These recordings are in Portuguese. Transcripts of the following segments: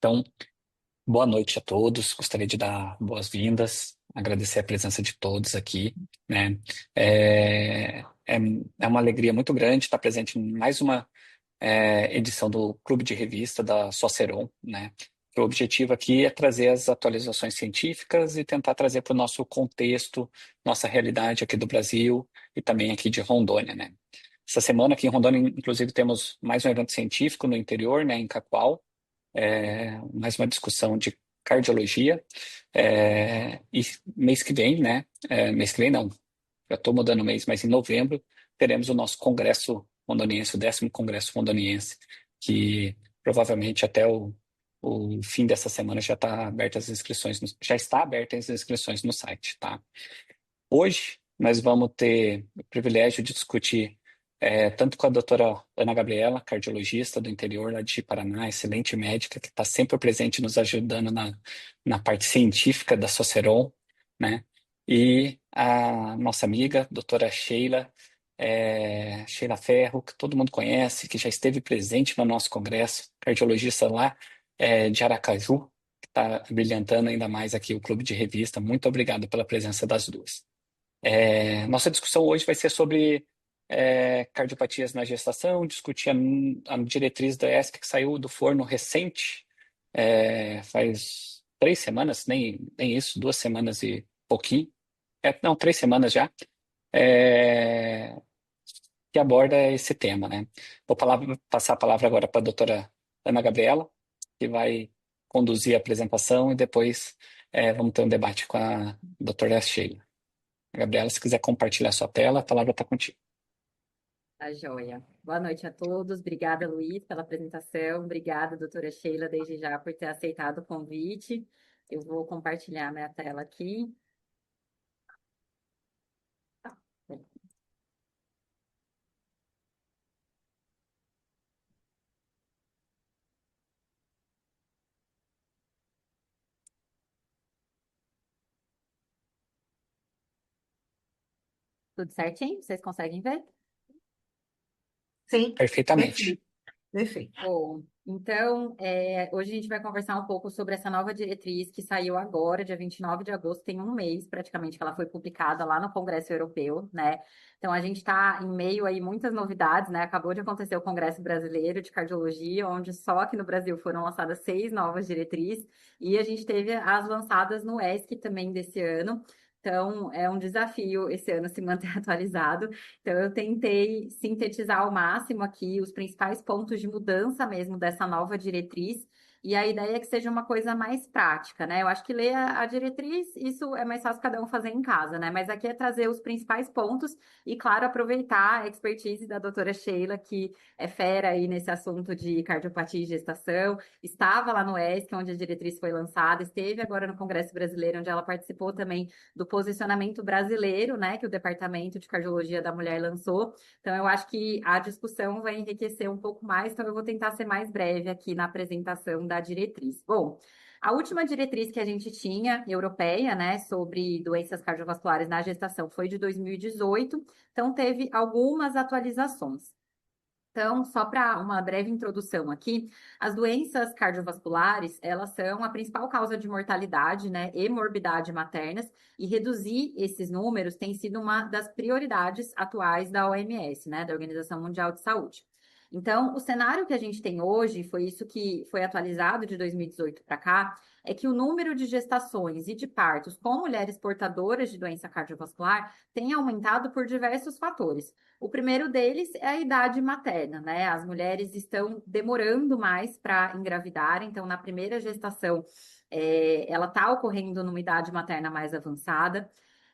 Então, boa noite a todos. Gostaria de dar boas-vindas, agradecer a presença de todos aqui, né? É uma alegria muito grande estar presente em mais uma edição do Clube de Revista da Soceron, né? O objetivo aqui é trazer as atualizações científicas e tentar trazer para o nosso contexto, nossa realidade aqui do Brasil e também aqui de Rondônia, né? Essa semana aqui em Rondônia, inclusive, temos mais um evento científico no interior, né, em Cacoal, mais uma discussão de cardiologia. E mês que vem, né? Mês que vem não, já estou mudando o mês, mas em novembro teremos o nosso congresso rondoniense, o 10º congresso rondoniense, que provavelmente até o fim dessa semana já está aberta as inscrições, já está aberta as inscrições no site, tá? Hoje nós vamos ter o privilégio de discutir tanto com a doutora Ana Gabriela, cardiologista do interior lá de Paraná, excelente médica, que está sempre presente nos ajudando na parte científica da Soceron, né? E a nossa amiga, doutora Sheila, Sheila Ferro, que todo mundo conhece, que já esteve presente no nosso congresso, cardiologista lá de Aracaju, que está brilhantando ainda mais aqui o Clube de Revista. Muito obrigado pela presença das duas. Nossa discussão hoje vai ser sobre cardiopatias na gestação, discutir a diretriz da ESC que saiu do forno recente, faz 3 semanas, nem isso, 2 semanas e pouquinho, não, 3 semanas já, é, que aborda esse tema, né? Passar a palavra agora para a doutora Ana Gabriela, que vai conduzir a apresentação e depois vamos ter um debate com a doutora Sheila. Gabriela, se quiser compartilhar sua tela, a palavra está contigo. Tá joia. Boa noite a todos. Obrigada, Luiz, pela apresentação. Obrigada, doutora Sheila, desde já por ter aceitado o convite. Eu vou compartilhar minha tela aqui. Tudo certinho? Vocês conseguem ver? Sim, Perfeitamente. perfeito, perfeito. Bom, então, hoje a gente vai conversar um pouco sobre essa nova diretriz que saiu agora, dia 29 de agosto, tem um mês praticamente que ela foi publicada lá no Congresso Europeu, né? Então, a gente está em meio aí muitas novidades, né? Acabou de acontecer o Congresso Brasileiro de Cardiologia, onde só aqui no Brasil foram lançadas 6 novas diretrizes, e a gente teve as lançadas no ESC também desse ano. Então, é um desafio esse ano se manter atualizado. Então, eu tentei sintetizar ao máximo aqui os principais pontos de mudança mesmo dessa nova diretriz. E a ideia é que seja uma coisa mais prática, né? Eu acho que ler a diretriz, isso é mais fácil cada um fazer em casa, né? Mas aqui é trazer os principais pontos e, claro, aproveitar a expertise da doutora Sheila, que é fera aí nesse assunto de cardiopatia e gestação. Estava lá no ESC, onde a diretriz foi lançada, esteve agora no Congresso Brasileiro, onde ela participou também do posicionamento brasileiro, né, que o Departamento de Cardiologia da Mulher lançou. Então, eu acho que a discussão vai enriquecer um pouco mais, então eu vou tentar ser mais breve aqui na apresentação da diretriz. Bom, a última diretriz que a gente tinha, europeia, né, sobre doenças cardiovasculares na gestação foi de 2018, então teve algumas atualizações. Então, só para uma breve introdução aqui, as doenças cardiovasculares, elas são a principal causa de mortalidade, né, e morbidade maternas, e reduzir esses números tem sido uma das prioridades atuais da OMS, né, da Organização Mundial de Saúde. Então, o cenário que a gente tem hoje, foi isso que foi atualizado de 2018 para cá, é que o número de gestações e de partos com mulheres portadoras de doença cardiovascular tem aumentado por diversos fatores. O primeiro deles é a idade materna, né? As mulheres estão demorando mais para engravidar, então na primeira gestação ela está ocorrendo numa idade materna mais avançada.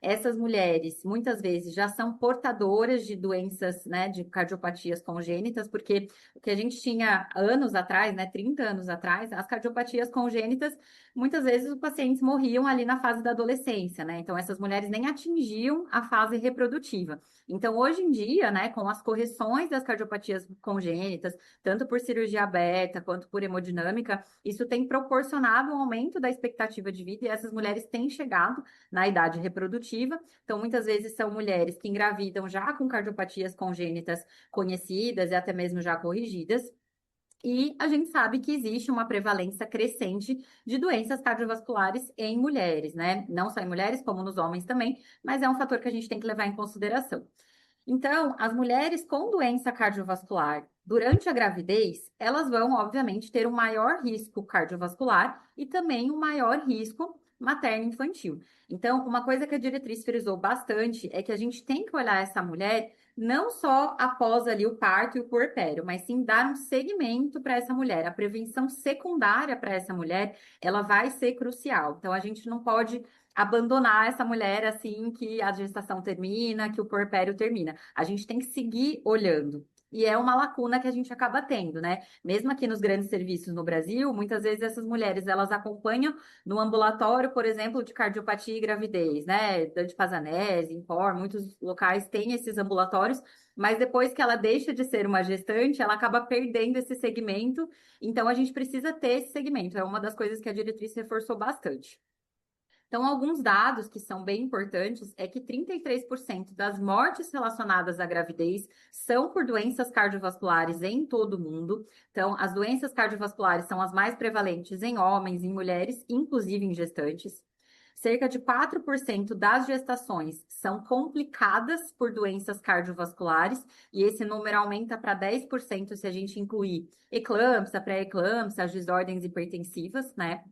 Essas mulheres muitas vezes já são portadoras de doenças, né, de cardiopatias congênitas, porque o que a gente tinha anos atrás, né, 30 anos atrás, as cardiopatias congênitas, muitas vezes os pacientes morriam ali na fase da adolescência, né? Então essas mulheres nem atingiam a fase reprodutiva. Então, hoje em dia, né, com as correções das cardiopatias congênitas, tanto por cirurgia aberta quanto por hemodinâmica, isso tem proporcionado um aumento da expectativa de vida e essas mulheres têm chegado na idade reprodutiva. Então, muitas vezes são mulheres que engravidam já com cardiopatias congênitas conhecidas e até mesmo já corrigidas. E a gente sabe que existe uma prevalência crescente de doenças cardiovasculares em mulheres, né? Não só em mulheres, como nos homens também, mas é um fator que a gente tem que levar em consideração. Então, as mulheres com doença cardiovascular durante a gravidez, elas vão, obviamente, ter um maior risco cardiovascular e também um maior risco materno-infantil. Então, uma coisa que a diretriz frisou bastante é que a gente tem que olhar essa mulher não só após ali o parto e o puerpério, mas sim dar um segmento para essa mulher. A prevenção secundária para essa mulher, ela vai ser crucial. Então, a gente não pode abandonar essa mulher assim que a gestação termina, que o puerpério termina. A gente tem que seguir olhando. E é uma lacuna que a gente acaba tendo, né? Mesmo aqui nos grandes serviços no Brasil, muitas vezes essas mulheres elas acompanham no ambulatório, por exemplo, de cardiopatia e gravidez, né? Dante Pazanese, Incor, muitos locais têm esses ambulatórios, mas depois que ela deixa de ser uma gestante, ela acaba perdendo esse segmento. Então a gente precisa ter esse segmento. É uma das coisas que a diretriz reforçou bastante. Então, alguns dados que são bem importantes é que 33% das mortes relacionadas à gravidez são por doenças cardiovasculares em todo o mundo. Então, as doenças cardiovasculares são as mais prevalentes em homens, em mulheres, inclusive em gestantes. Cerca de 4% das gestações são complicadas por doenças cardiovasculares, e esse número aumenta para 10% se a gente incluir eclâmpsia, pré-eclâmpsia, as desordens hipertensivas, né?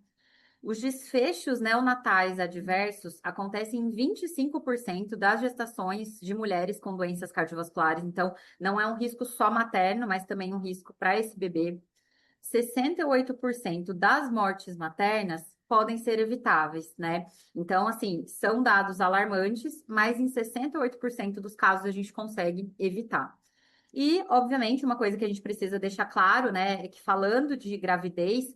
Os desfechos neonatais adversos acontecem em 25% das gestações de mulheres com doenças cardiovasculares. Então, não é um risco só materno, mas também um risco para esse bebê. 68% das mortes maternas podem ser evitáveis, né? Então, assim, são dados alarmantes, mas em 68% dos casos a gente consegue evitar. E, obviamente, uma coisa que a gente precisa deixar claro, né, é que falando de gravidez,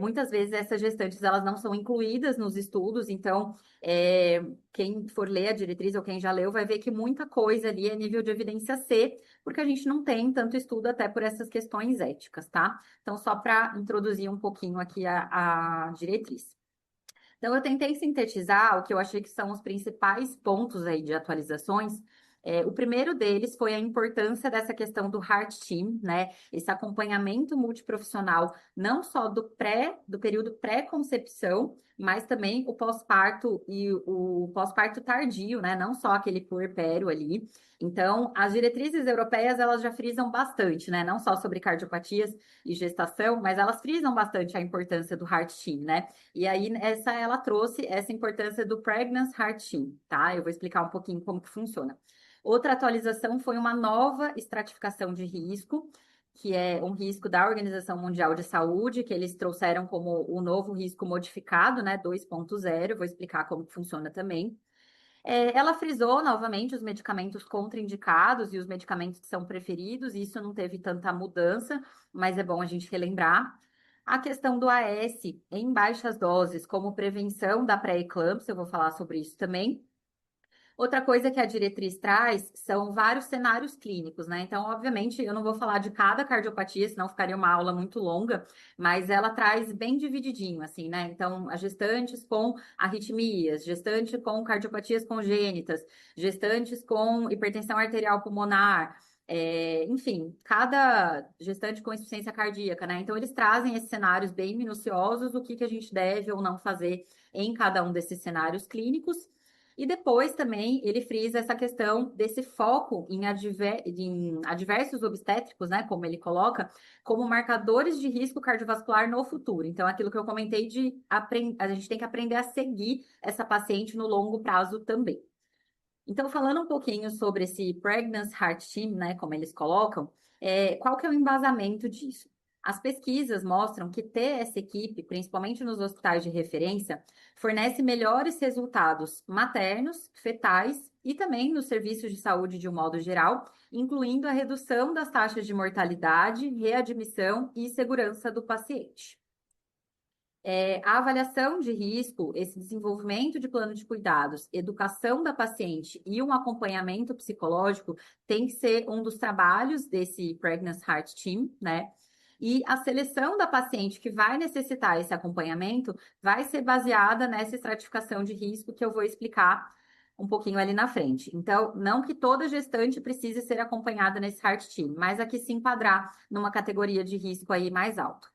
muitas vezes essas gestantes elas não são incluídas nos estudos, então quem for ler a diretriz ou quem já leu vai ver que muita coisa ali é nível de evidência C, porque a gente não tem tanto estudo até por essas questões éticas, tá? Então, só para introduzir um pouquinho aqui a diretriz. Então, eu tentei sintetizar o que eu achei que são os principais pontos aí de atualizações. O primeiro deles foi a importância dessa questão do Heart Team, né? Esse acompanhamento multiprofissional, não só do período pré-concepção, mas também o pós-parto e o pós-parto tardio, né? Não só aquele puerpério ali. Então, as diretrizes europeias, elas já frisam bastante, né? Não só sobre cardiopatias e gestação, mas elas frisam bastante a importância do Heart Team, né? E aí, ela trouxe essa importância do Pregnancy Heart Team, tá? Eu vou explicar um pouquinho como que funciona. Outra atualização foi uma nova estratificação de risco, que é um risco da Organização Mundial de Saúde, que eles trouxeram como o novo risco modificado, né, 2.0. Vou explicar como que funciona também. Ela frisou novamente os medicamentos contraindicados e os medicamentos que são preferidos, e isso não teve tanta mudança, mas é bom a gente relembrar. A questão do AS em baixas doses, como prevenção da pré-eclâmpsia, eu vou falar sobre isso também. Outra coisa que a diretriz traz são vários cenários clínicos, né? Então, obviamente, eu não vou falar de cada cardiopatia, senão ficaria uma aula muito longa, mas ela traz bem divididinho, assim, né? Então, as gestantes com arritmias, gestante com cardiopatias congênitas, gestantes com hipertensão arterial pulmonar, enfim, cada gestante com insuficiência cardíaca, né? Então, eles trazem esses cenários bem minuciosos, o que que a gente deve ou não fazer em cada um desses cenários clínicos. E depois também ele frisa essa questão desse foco em adversos obstétricos, né, como ele coloca, como marcadores de risco cardiovascular no futuro. Então, aquilo que eu comentei a gente tem que aprender a seguir essa paciente no longo prazo também. Então, falando um pouquinho sobre esse Pregnancy Heart Team, né, como eles colocam, qual que é o embasamento disso? As pesquisas mostram que ter essa equipe, principalmente nos hospitais de referência, fornece melhores resultados maternos, fetais e também nos serviços de saúde de um modo geral, incluindo a redução das taxas de mortalidade, readmissão e segurança do paciente. A avaliação de risco, esse desenvolvimento de plano de cuidados, educação da paciente e um acompanhamento psicológico tem que ser um dos trabalhos desse Pregnancy Heart Team, né? E a seleção da paciente que vai necessitar esse acompanhamento vai ser baseada nessa estratificação de risco que eu vou explicar um pouquinho ali na frente. Então, não que toda gestante precise ser acompanhada nesse Heart Team, mas aqui se enquadrar numa categoria de risco aí mais alto.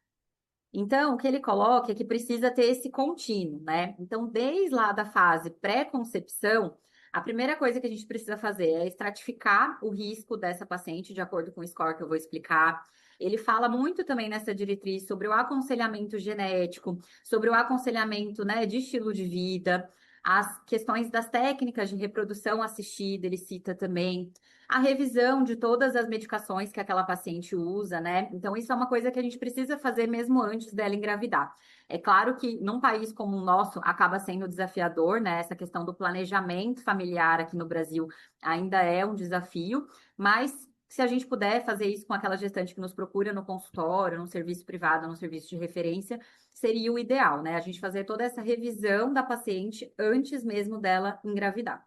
Então, o que ele coloca é que precisa ter esse contínuo, né? Então, desde lá da fase pré-concepção, a primeira coisa que a gente precisa fazer é estratificar o risco dessa paciente de acordo com o score que eu vou explicar. Ele fala muito também nessa diretriz sobre o aconselhamento genético, sobre o aconselhamento, né, de estilo de vida, as questões das técnicas de reprodução assistida, ele cita também a revisão de todas as medicações que aquela paciente usa, né? Então, isso é uma coisa que a gente precisa fazer mesmo antes dela engravidar. É claro que num país como o nosso acaba sendo desafiador, né? Essa questão do planejamento familiar aqui no Brasil ainda é um desafio, mas se a gente puder fazer isso com aquela gestante que nos procura no consultório, no serviço privado, no serviço de referência, seria o ideal, né? A gente fazer toda essa revisão da paciente antes mesmo dela engravidar.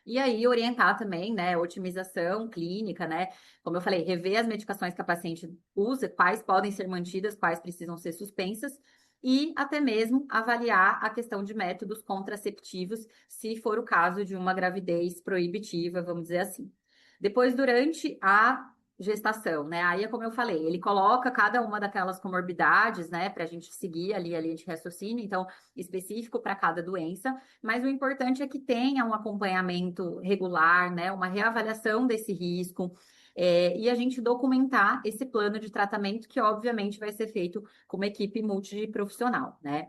E aí, orientar também, né, otimização clínica, né? Como eu falei, rever as medicações que a paciente usa, quais podem ser mantidas, quais precisam ser suspensas, e até mesmo avaliar a questão de métodos contraceptivos, se for o caso de uma gravidez proibitiva, vamos dizer assim. Depois, durante a gestação, né? Aí é como eu falei, ele coloca cada uma daquelas comorbidades, né, para a gente seguir ali a linha de raciocínio, então, específico para cada doença, mas o importante é que tenha um acompanhamento regular, né, uma reavaliação desse risco, e a gente documentar esse plano de tratamento, que obviamente vai ser feito com uma equipe multiprofissional, né?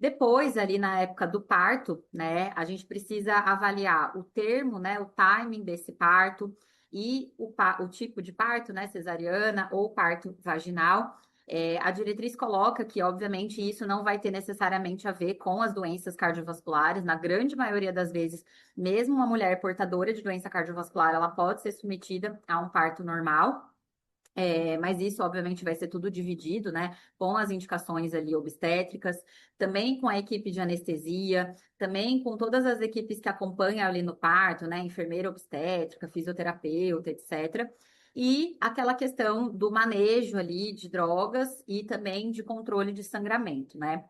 Depois, ali na época do parto, né, a gente precisa avaliar o termo, né, o timing desse parto e o tipo de parto, né, cesariana ou parto vaginal. A diretriz coloca que, obviamente, isso não vai ter necessariamente a ver com as doenças cardiovasculares. Na grande maioria das vezes, mesmo uma mulher portadora de doença cardiovascular, ela pode ser submetida a um parto normal. Mas isso, obviamente, vai ser tudo dividido, né? Com as indicações ali obstétricas, também com a equipe de anestesia, também com todas as equipes que acompanham ali no parto, né? Enfermeira obstétrica, fisioterapeuta, etc. E aquela questão do manejo ali de drogas e também de controle de sangramento, né?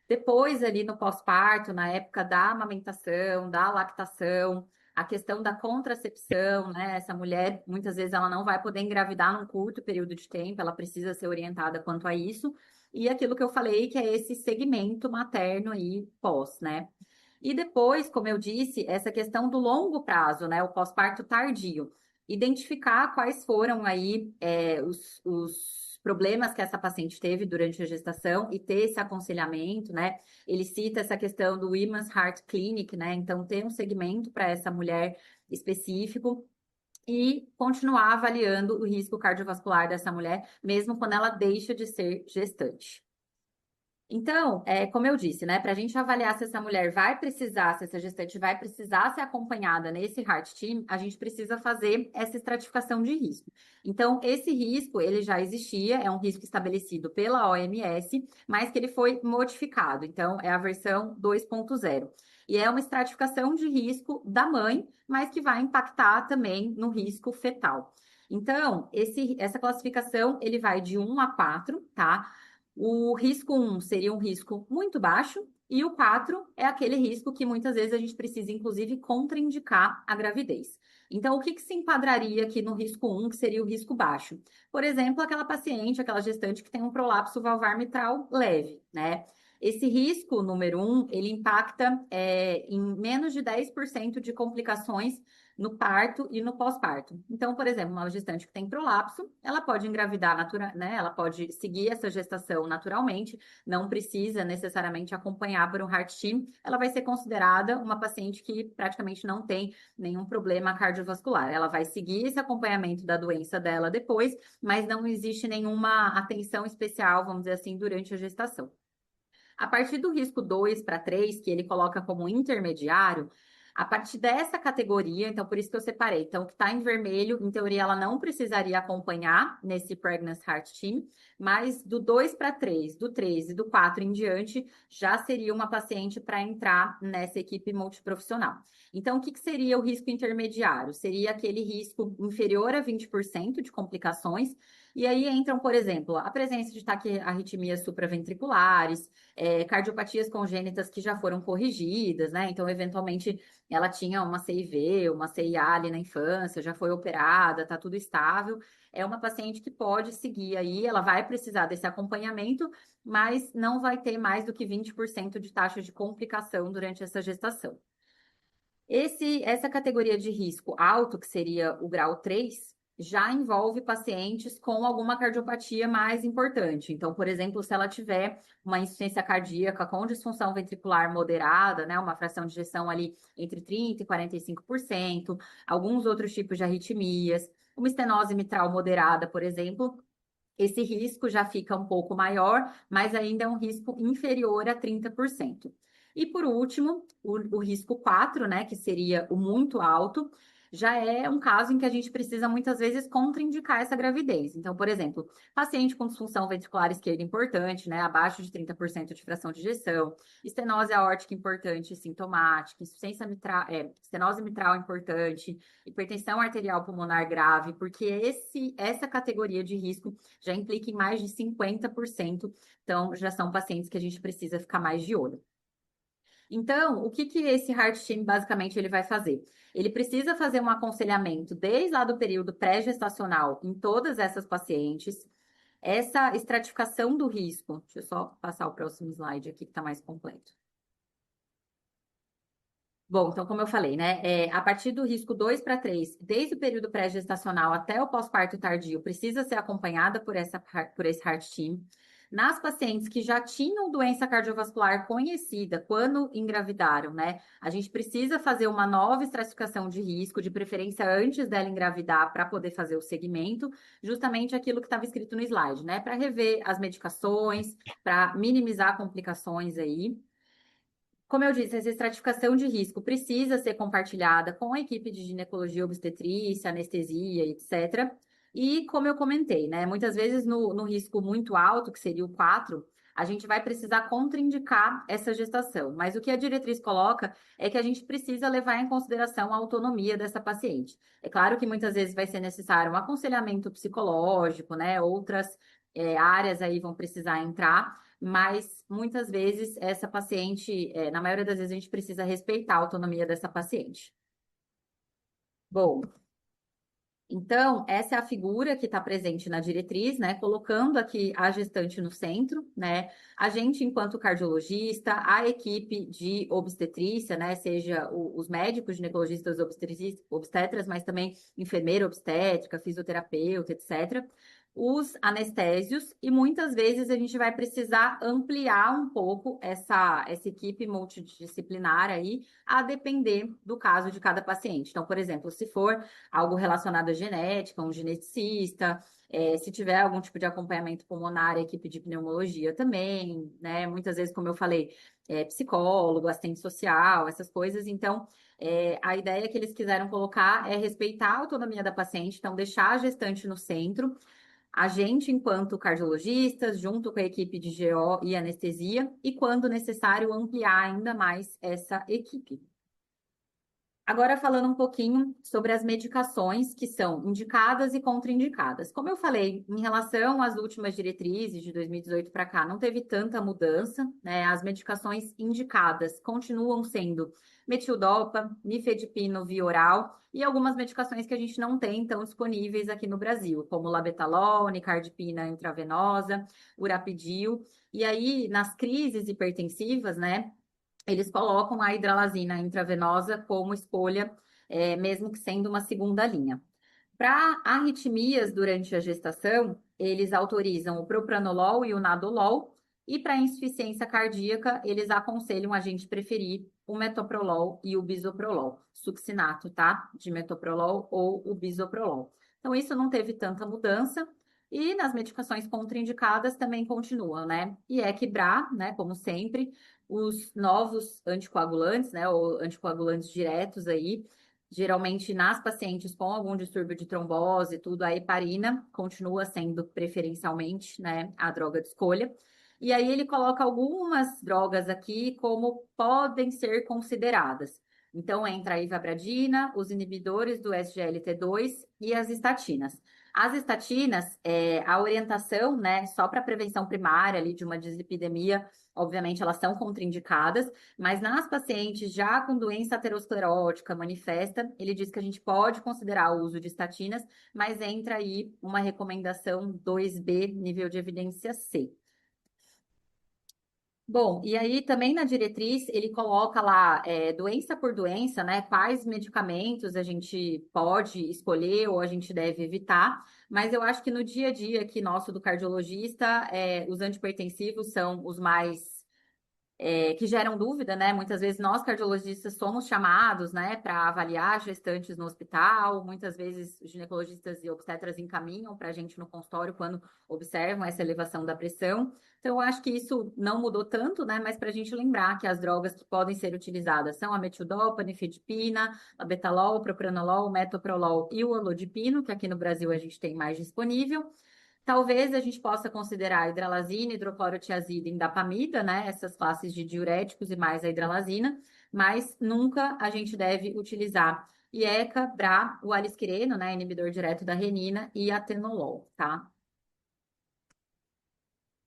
Depois, ali no pós-parto, na época da amamentação, da lactação, a questão da contracepção, né? Essa mulher, muitas vezes, ela não vai poder engravidar num curto período de tempo, ela precisa ser orientada quanto a isso. E aquilo que eu falei, que é esse segmento materno aí pós, né? E depois, como eu disse, essa questão do longo prazo, né? O pós-parto tardio. Identificar quais foram aí os problemas que essa paciente teve durante a gestação e ter esse aconselhamento, né? Ele cita essa questão do Women's Heart Clinic, né? Então, ter um segmento para essa mulher específico e continuar avaliando o risco cardiovascular dessa mulher, mesmo quando ela deixa de ser gestante. Então, como eu disse, né, para a gente avaliar se essa mulher vai precisar, se essa gestante vai precisar ser acompanhada nesse Heart Team, a gente precisa fazer essa estratificação de risco. Então, esse risco, ele já existia, é um risco estabelecido pela OMS, mas que ele foi modificado. Então, é a versão 2.0. E é uma estratificação de risco da mãe, mas que vai impactar também no risco fetal. Então, essa classificação, ele vai de 1 a 4, tá? O risco 1 seria um risco muito baixo, e o 4 é aquele risco que muitas vezes a gente precisa, inclusive, contraindicar a gravidez. Então, o que se enquadraria aqui no risco 1, que seria o risco baixo? Por exemplo, aquela paciente, aquela gestante que tem um prolapso valvar mitral leve, né? Esse risco número 1, ele impacta em menos de 10% de complicações no parto e no pós-parto. Então, por exemplo, uma gestante que tem prolapso, ela pode engravidar né? Ela pode seguir essa gestação naturalmente, não precisa necessariamente acompanhar por um heart team. Ela vai ser considerada uma paciente que praticamente não tem nenhum problema cardiovascular. Ela vai seguir esse acompanhamento da doença dela depois, mas não existe nenhuma atenção especial, vamos dizer assim, durante a gestação. A partir do risco 2 para 3, que ele coloca como intermediário, a partir dessa categoria, então por isso que eu separei. Então, o que está em vermelho, em teoria, ela não precisaria acompanhar nesse Pregnancy Heart Team, mas do 2 para 3, do 3 e do 4 em diante, já seria uma paciente para entrar nessa equipe multiprofissional. Então, o que seria o risco intermediário? Seria aquele risco inferior a 20% de complicações, E aí entram, por exemplo, a presença de taquiarritmias supraventriculares, cardiopatias congênitas que já foram corrigidas, né? Então, eventualmente, ela tinha uma CIV, uma CIA ali na infância, já foi operada, tá tudo estável. É uma paciente que pode seguir aí, ela vai precisar desse acompanhamento, mas não vai ter mais do que 20% de taxa de complicação durante essa gestação. Essa categoria de risco alto, que seria o grau 3, já envolve pacientes com alguma cardiopatia mais importante. Então, por exemplo, se ela tiver uma insuficiência cardíaca com disfunção ventricular moderada, né, uma fração de ejeção ali entre 30% e 45%, alguns outros tipos de arritmias, uma estenose mitral moderada, por exemplo, esse risco já fica um pouco maior, mas ainda é um risco inferior a 30%. E por último, o risco 4, né, que seria o muito alto, já é um caso em que a gente precisa muitas vezes contraindicar essa gravidez. Então, por exemplo, paciente com disfunção ventricular esquerda importante, né, abaixo de 30% de fração de ejeção, estenose aórtica importante e sintomática, insuficiência mitral, estenose mitral importante, hipertensão arterial pulmonar grave, porque essa categoria de risco já implica em mais de 50%, então já são pacientes que a gente precisa ficar mais de olho. Então, o que esse Heart Team basicamente ele vai fazer? Ele precisa fazer um aconselhamento desde lá do período pré-gestacional em todas essas pacientes, essa estratificação do risco. Deixa eu só passar o próximo slide aqui que está mais completo. Bom, então, como eu falei, né, a partir do risco 2 para 3, desde o período pré-gestacional até o pós-parto tardio, precisa ser acompanhada por esse Heart Team. Nas pacientes que já tinham doença cardiovascular conhecida quando engravidaram, né, a gente precisa fazer uma nova estratificação de risco, de preferência antes dela engravidar, para poder fazer o segmento, justamente aquilo que estava escrito no slide, né, para rever as medicações, para minimizar complicações aí. Como eu disse, essa estratificação de risco precisa ser compartilhada com a equipe de ginecologia, obstetrícia, anestesia, etc. E como eu comentei, né, muitas vezes no risco muito alto, que seria o 4, a gente vai precisar contraindicar essa gestação. Mas o que a diretriz coloca é que a gente precisa levar em consideração a autonomia dessa paciente. É claro que muitas vezes vai ser necessário um aconselhamento psicológico, né? Outras áreas aí vão precisar entrar, mas muitas vezes essa paciente, na maioria das vezes, a gente precisa respeitar a autonomia dessa paciente. Bom, então, essa é a figura que está presente na diretriz, né? Colocando aqui a gestante no centro, né? A gente, enquanto cardiologista, a equipe de obstetrícia, né? Seja os médicos, ginecologistas, obstetras, mas também enfermeira obstétrica, fisioterapeuta, etc. Os anestésios, e muitas vezes a gente vai precisar ampliar um pouco essa equipe multidisciplinar aí, a depender do caso de cada paciente. Então, por exemplo, se for algo relacionado à genética, um geneticista, se tiver algum tipo de acompanhamento pulmonar, a equipe de pneumologia também, né? Muitas vezes, como eu falei, psicólogo, assistente social, essas coisas. Então, a ideia que eles quiseram colocar é respeitar a autonomia da paciente, então deixar a gestante no centro, a gente, enquanto cardiologistas, junto com a equipe de GO e anestesia, e quando necessário, ampliar ainda mais essa equipe. Agora, falando um pouquinho sobre as medicações que são indicadas e contraindicadas. Como eu falei, em relação às últimas diretrizes de 2018 para cá, não teve tanta mudança, né? As medicações indicadas continuam sendo metildopa, nifedipino via oral e algumas medicações que a gente não tem tão disponíveis aqui no Brasil, como labetalol, nicardipina intravenosa, urapidil. E aí, nas crises hipertensivas, né? Eles colocam a hidralazina intravenosa como escolha, mesmo que sendo uma segunda linha. Para arritmias durante a gestação, eles autorizam o propranolol e o nadolol, e para insuficiência cardíaca, eles aconselham a gente preferir o metoprolol e o bisoprolol, succinato, tá? De metoprolol ou o bisoprolol. Então, isso não teve tanta mudança. E nas medicações contraindicadas também continuam, né? E equibrar, né? Como sempre, os novos anticoagulantes, né? Ou anticoagulantes diretos aí, geralmente nas pacientes com algum distúrbio de trombose, tudo, a heparina continua sendo preferencialmente, né, a droga de escolha. E aí ele coloca algumas drogas aqui como podem ser consideradas. Então entra a ivabradina, os inibidores do SGLT2 e as estatinas. As estatinas, a orientação, né, só para prevenção primária ali de uma dislipidemia, obviamente elas são contraindicadas, mas nas pacientes já com doença aterosclerótica manifesta, ele diz que a gente pode considerar o uso de estatinas, mas entra aí uma recomendação 2B, nível de evidência C. Bom, e aí também na diretriz ele coloca lá doença por doença, né? Quais medicamentos a gente pode escolher ou a gente deve evitar. Mas eu acho que no dia a dia aqui nosso do cardiologista, os antipertensivos são os mais que geram dúvida, né? Muitas vezes nós cardiologistas somos chamados, né, para avaliar gestantes no hospital. Muitas vezes ginecologistas e obstetras encaminham para a gente no consultório quando observam essa elevação da pressão. Então, eu acho que isso não mudou tanto, né? Mas para a gente lembrar que as drogas que podem ser utilizadas são a metildopa, nifedipina, a betalol, propranolol, metoprolol e o olodipino, que aqui no Brasil a gente tem mais disponível. Talvez a gente possa considerar a hidralazina, hidroclorotiazida e indapamida, né? Essas classes de diuréticos e mais a hidralazina, mas nunca a gente deve utilizar IECA, BRA, o alisquireno, né? Inibidor direto da renina e atenolol, tá?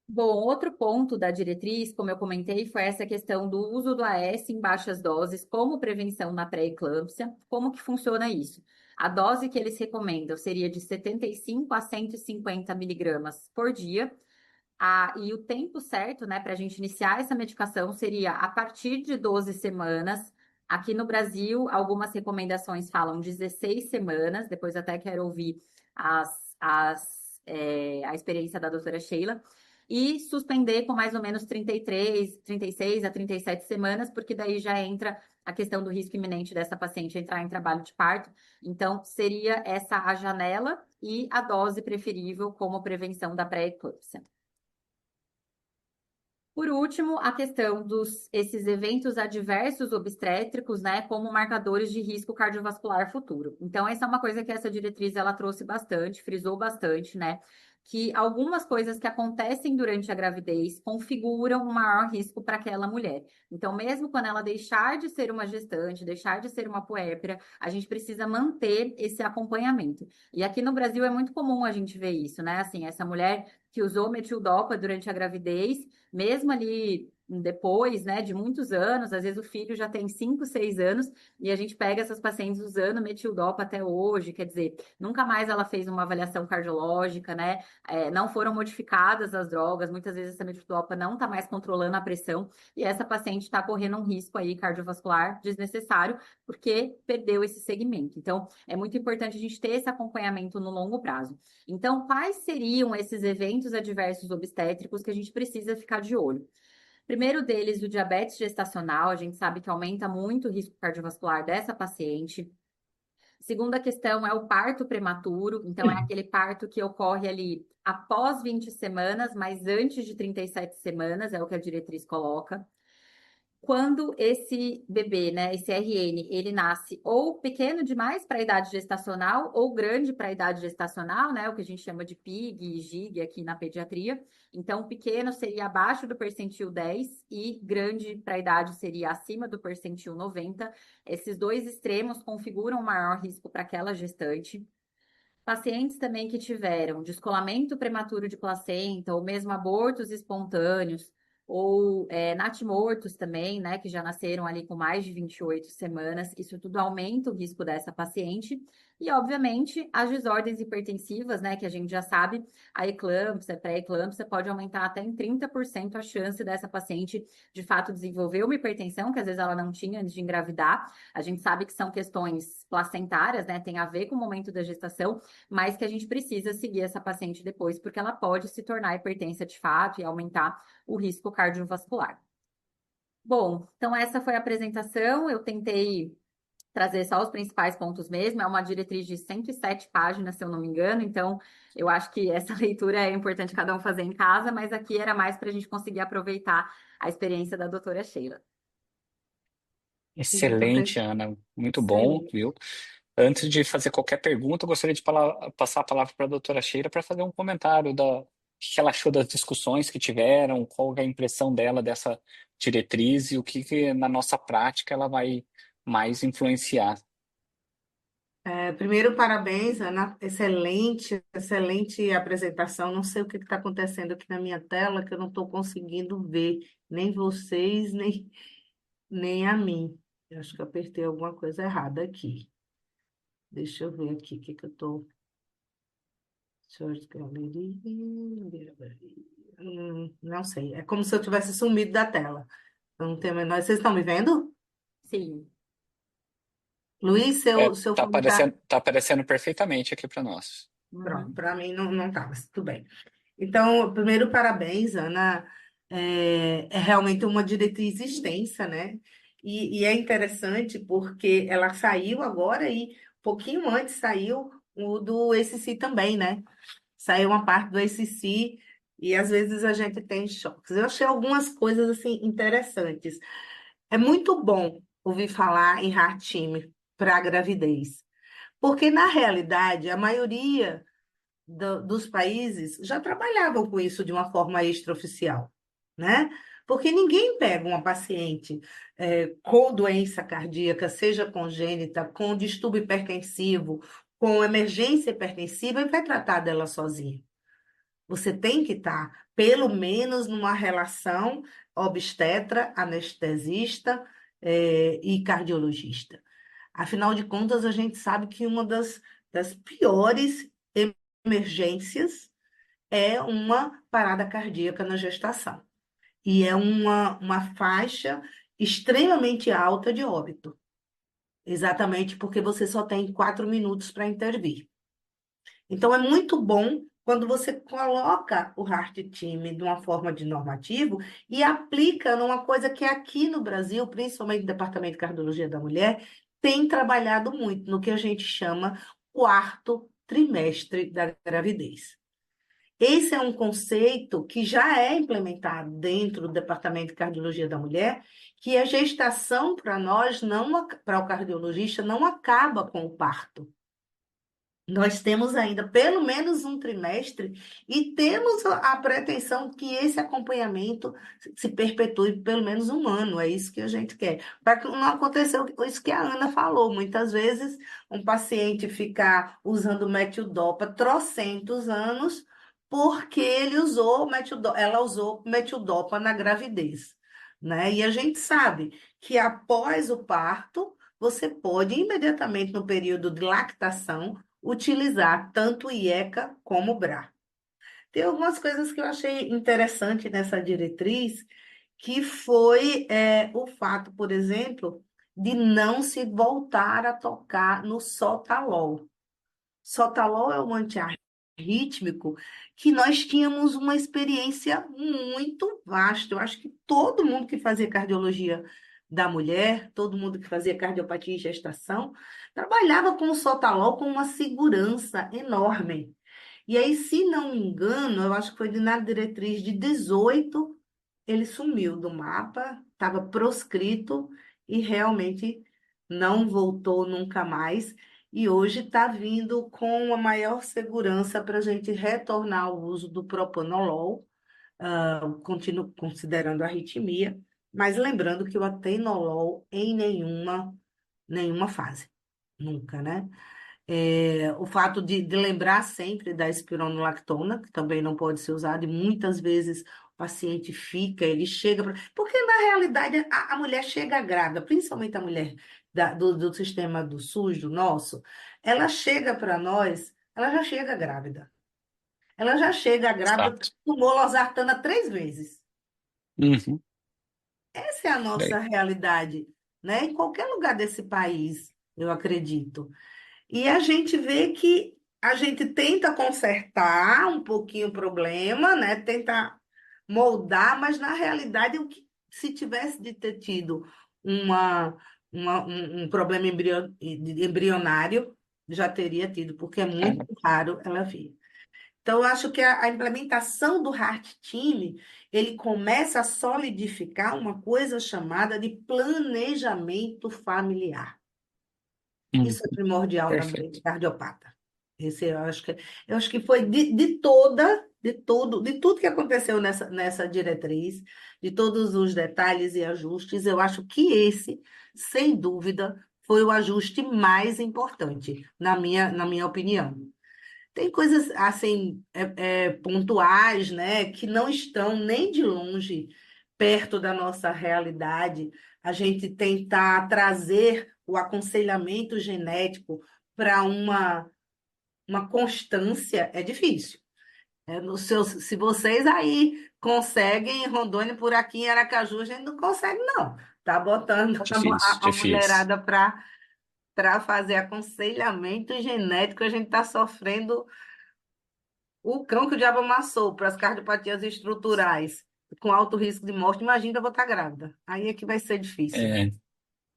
Bom, outro ponto da diretriz, como eu comentei, foi essa questão do uso do AS em baixas doses como prevenção na pré-eclâmpsia. Como que funciona isso? A dose que eles recomendam seria de 75 a 150 miligramas por dia. E o tempo certo, né, para a gente iniciar essa medicação seria a partir de 12 semanas. Aqui no Brasil, algumas recomendações falam 16 semanas, depois até quero ouvir a experiência da doutora Sheila. E suspender com mais ou menos 33, 36 a 37 semanas, porque daí já entra a questão do risco iminente dessa paciente entrar em trabalho de parto. Então, seria essa a janela e a dose preferível como prevenção da pré-eclâmpsia. Por último, a questão dos esses eventos adversos obstétricos, né, como marcadores de risco cardiovascular futuro. Então, essa é uma coisa que essa diretriz ela trouxe bastante, frisou bastante, né, que algumas coisas que acontecem durante a gravidez configuram um maior risco para aquela mulher. Então, mesmo quando ela deixar de ser uma gestante, deixar de ser uma puérpera, a gente precisa manter esse acompanhamento. E aqui no Brasil é muito comum a gente ver isso, né? Assim, essa mulher que usou metildopa durante a gravidez mesmo ali depois, né, de muitos anos, às vezes o filho já tem 5, 6 anos, e a gente pega essas pacientes usando metildopa até hoje, quer dizer, nunca mais ela fez uma avaliação cardiológica, né, não foram modificadas as drogas, muitas vezes essa metildopa não está mais controlando a pressão, e essa paciente está correndo um risco aí cardiovascular desnecessário, porque perdeu esse segmento. Então, é muito importante a gente ter esse acompanhamento no longo prazo. Então, quais seriam esses eventos adversos obstétricos que a gente precisa ficar de olho? Primeiro deles, o diabetes gestacional, a gente sabe que aumenta muito o risco cardiovascular dessa paciente. Segunda questão é o parto prematuro, então é aquele parto que ocorre ali após 20 semanas, mas antes de 37 semanas, é o que a diretriz coloca. Quando esse bebê, né, esse RN, ele nasce ou pequeno demais para a idade gestacional ou grande para a idade gestacional, né, o que a gente chama de PIG e GIG aqui na pediatria. Então, pequeno seria abaixo do percentil 10 e grande para a idade seria acima do percentil 90. Esses dois extremos configuram um maior risco para aquela gestante. Pacientes também que tiveram descolamento prematuro de placenta, ou mesmo abortos espontâneos, ou natimortos também, né, que já nasceram ali com mais de 28 semanas, isso tudo aumenta o risco dessa paciente. E, obviamente, as desordens hipertensivas, né, que a gente já sabe, a eclâmpsia, pré-eclâmpsia, pode aumentar até em 30% a chance dessa paciente, de fato, desenvolver uma hipertensão, que às vezes ela não tinha antes de engravidar. A gente sabe que são questões placentárias, né, tem a ver com o momento da gestação, mas que a gente precisa seguir essa paciente depois, porque ela pode se tornar hipertensa de fato e aumentar o risco cardiovascular. Bom, então essa foi a apresentação. Eu tentei trazer só os principais pontos mesmo. É uma diretriz de 107 páginas, se eu não me engano, então eu acho que essa leitura é importante cada um fazer em casa, mas aqui era mais para a gente conseguir aproveitar a experiência da doutora Sheila. Sim, Excelente, Ana. Muito bom, excelente. viu? Antes de fazer qualquer pergunta, eu gostaria de passar a palavra para a doutora Sheila para fazer um comentário o que ela achou das discussões que tiveram, qual é a impressão dela dessa diretriz e o que na nossa prática ela vai mais influenciar. Primeiro, parabéns, Ana. Excelente, excelente apresentação. Não sei o que está acontecendo aqui na minha tela, que eu não estou conseguindo ver nem vocês, nem a mim. Eu acho que eu apertei alguma coisa errada aqui. Deixa eu ver aqui o que, que eu estou. Short Gallery. Não sei. É como se eu tivesse sumido da tela. Eu não tenho a menor. Vocês estão me vendo? Sim, Luiz, seu comentário. Tá aparecendo perfeitamente aqui para nós. Pronto, uhum, para mim não estava, mas tudo bem. Então, primeiro, parabéns, Ana. É realmente uma diretriz extensa, né? E é interessante porque ela saiu agora e pouquinho antes saiu o do ACC também, né? Saiu uma parte do ACC e às vezes a gente tem choques. Eu achei algumas coisas assim interessantes. É muito bom ouvir falar em heart team para a gravidez, porque na realidade a maioria dos países já trabalhavam com isso de uma forma extraoficial, né? Porque ninguém pega uma paciente com doença cardíaca, seja congênita, com distúrbio hipertensivo, com emergência hipertensiva e vai tratar dela sozinha. Você tem que estar, pelo menos, numa relação obstetra, anestesista, e cardiologista. Afinal de contas, a gente sabe que uma das piores emergências é uma parada cardíaca na gestação. E é uma faixa extremamente alta de óbito, exatamente porque você só tem 4 minutos para intervir. Então, é muito bom quando você coloca o Heart Team de uma forma de normativo e aplica numa coisa que aqui no Brasil, principalmente o Departamento de Cardiologia da Mulher, tem trabalhado muito, no que a gente chama quarto trimestre da gravidez. Esse é um conceito que já é implementado dentro do Departamento de Cardiologia da Mulher, que a gestação para nós, não, para o cardiologista, não acaba com o parto. Nós temos ainda pelo menos um trimestre e temos a pretensão que esse acompanhamento se perpetue pelo menos um ano. É isso que a gente quer. Para que não aconteça isso que a Ana falou. Muitas vezes um paciente ficar usando metildopa trocentos anos porque ela usou metildopa na gravidez, né? E a gente sabe que após o parto, você pode imediatamente no período de lactação utilizar tanto o IECA como o BRA. Tem algumas coisas que eu achei interessante nessa diretriz, que foi o fato, por exemplo, de não se voltar a tocar no sotalol. Sotalol é um antiarrítmico que nós tínhamos uma experiência muito vasta. Eu acho que todo mundo que fazia cardiologia da mulher, todo mundo que fazia cardiopatia e gestação, trabalhava com o sotalol com uma segurança enorme. E aí, se não me engano, eu acho que foi na diretriz de 18, ele sumiu do mapa, estava proscrito e realmente não voltou nunca mais. E hoje está vindo com a maior segurança para a gente retornar ao uso do propanolol, continuo considerando a arritmia, mas lembrando que o atenolol em nenhuma fase, nunca, né? O fato de lembrar sempre da espironolactona, que também não pode ser usada, e muitas vezes o paciente fica, ele chega. Porque, na realidade, a mulher chega grávida, principalmente a mulher do sistema do SUS, do nosso, ela chega para nós, ela já chega grávida. Ela já chega grávida, Exato. tomou losartana 3 vezes. Uhum. Essa é a nossa Bem, realidade, né? Em qualquer lugar desse país, eu acredito. E a gente vê que a gente tenta consertar um pouquinho o problema, né? Tenta moldar, mas na realidade, se tivesse de ter tido uma, um problema embrionário, já teria tido, porque é muito é, raro ela vir. Então, eu acho que a implementação do Heart Team, ele começa a solidificar uma coisa chamada de planejamento familiar. uhum. Isso é primordial na vida Perfeito. do cardiopata. Esse eu acho que foi de tudo que aconteceu nessa diretriz, de todos os detalhes e ajustes, eu acho que esse, sem dúvida, foi o ajuste mais importante, na minha opinião. Tem coisas assim pontuais, né, que não estão nem de longe perto da nossa realidade. A gente tentar trazer o aconselhamento genético para uma constância é difícil. Se vocês aí conseguem, em Rondônia, por aqui em Aracaju, a gente não consegue, não. Tá botando Difícil, a difícil. mulherada para fazer aconselhamento genético, a gente está sofrendo o cão que o diabo amassou para as cardiopatias estruturais, com alto risco de morte. Imagina, eu vou estar grávida. Aí é que vai ser difícil. É,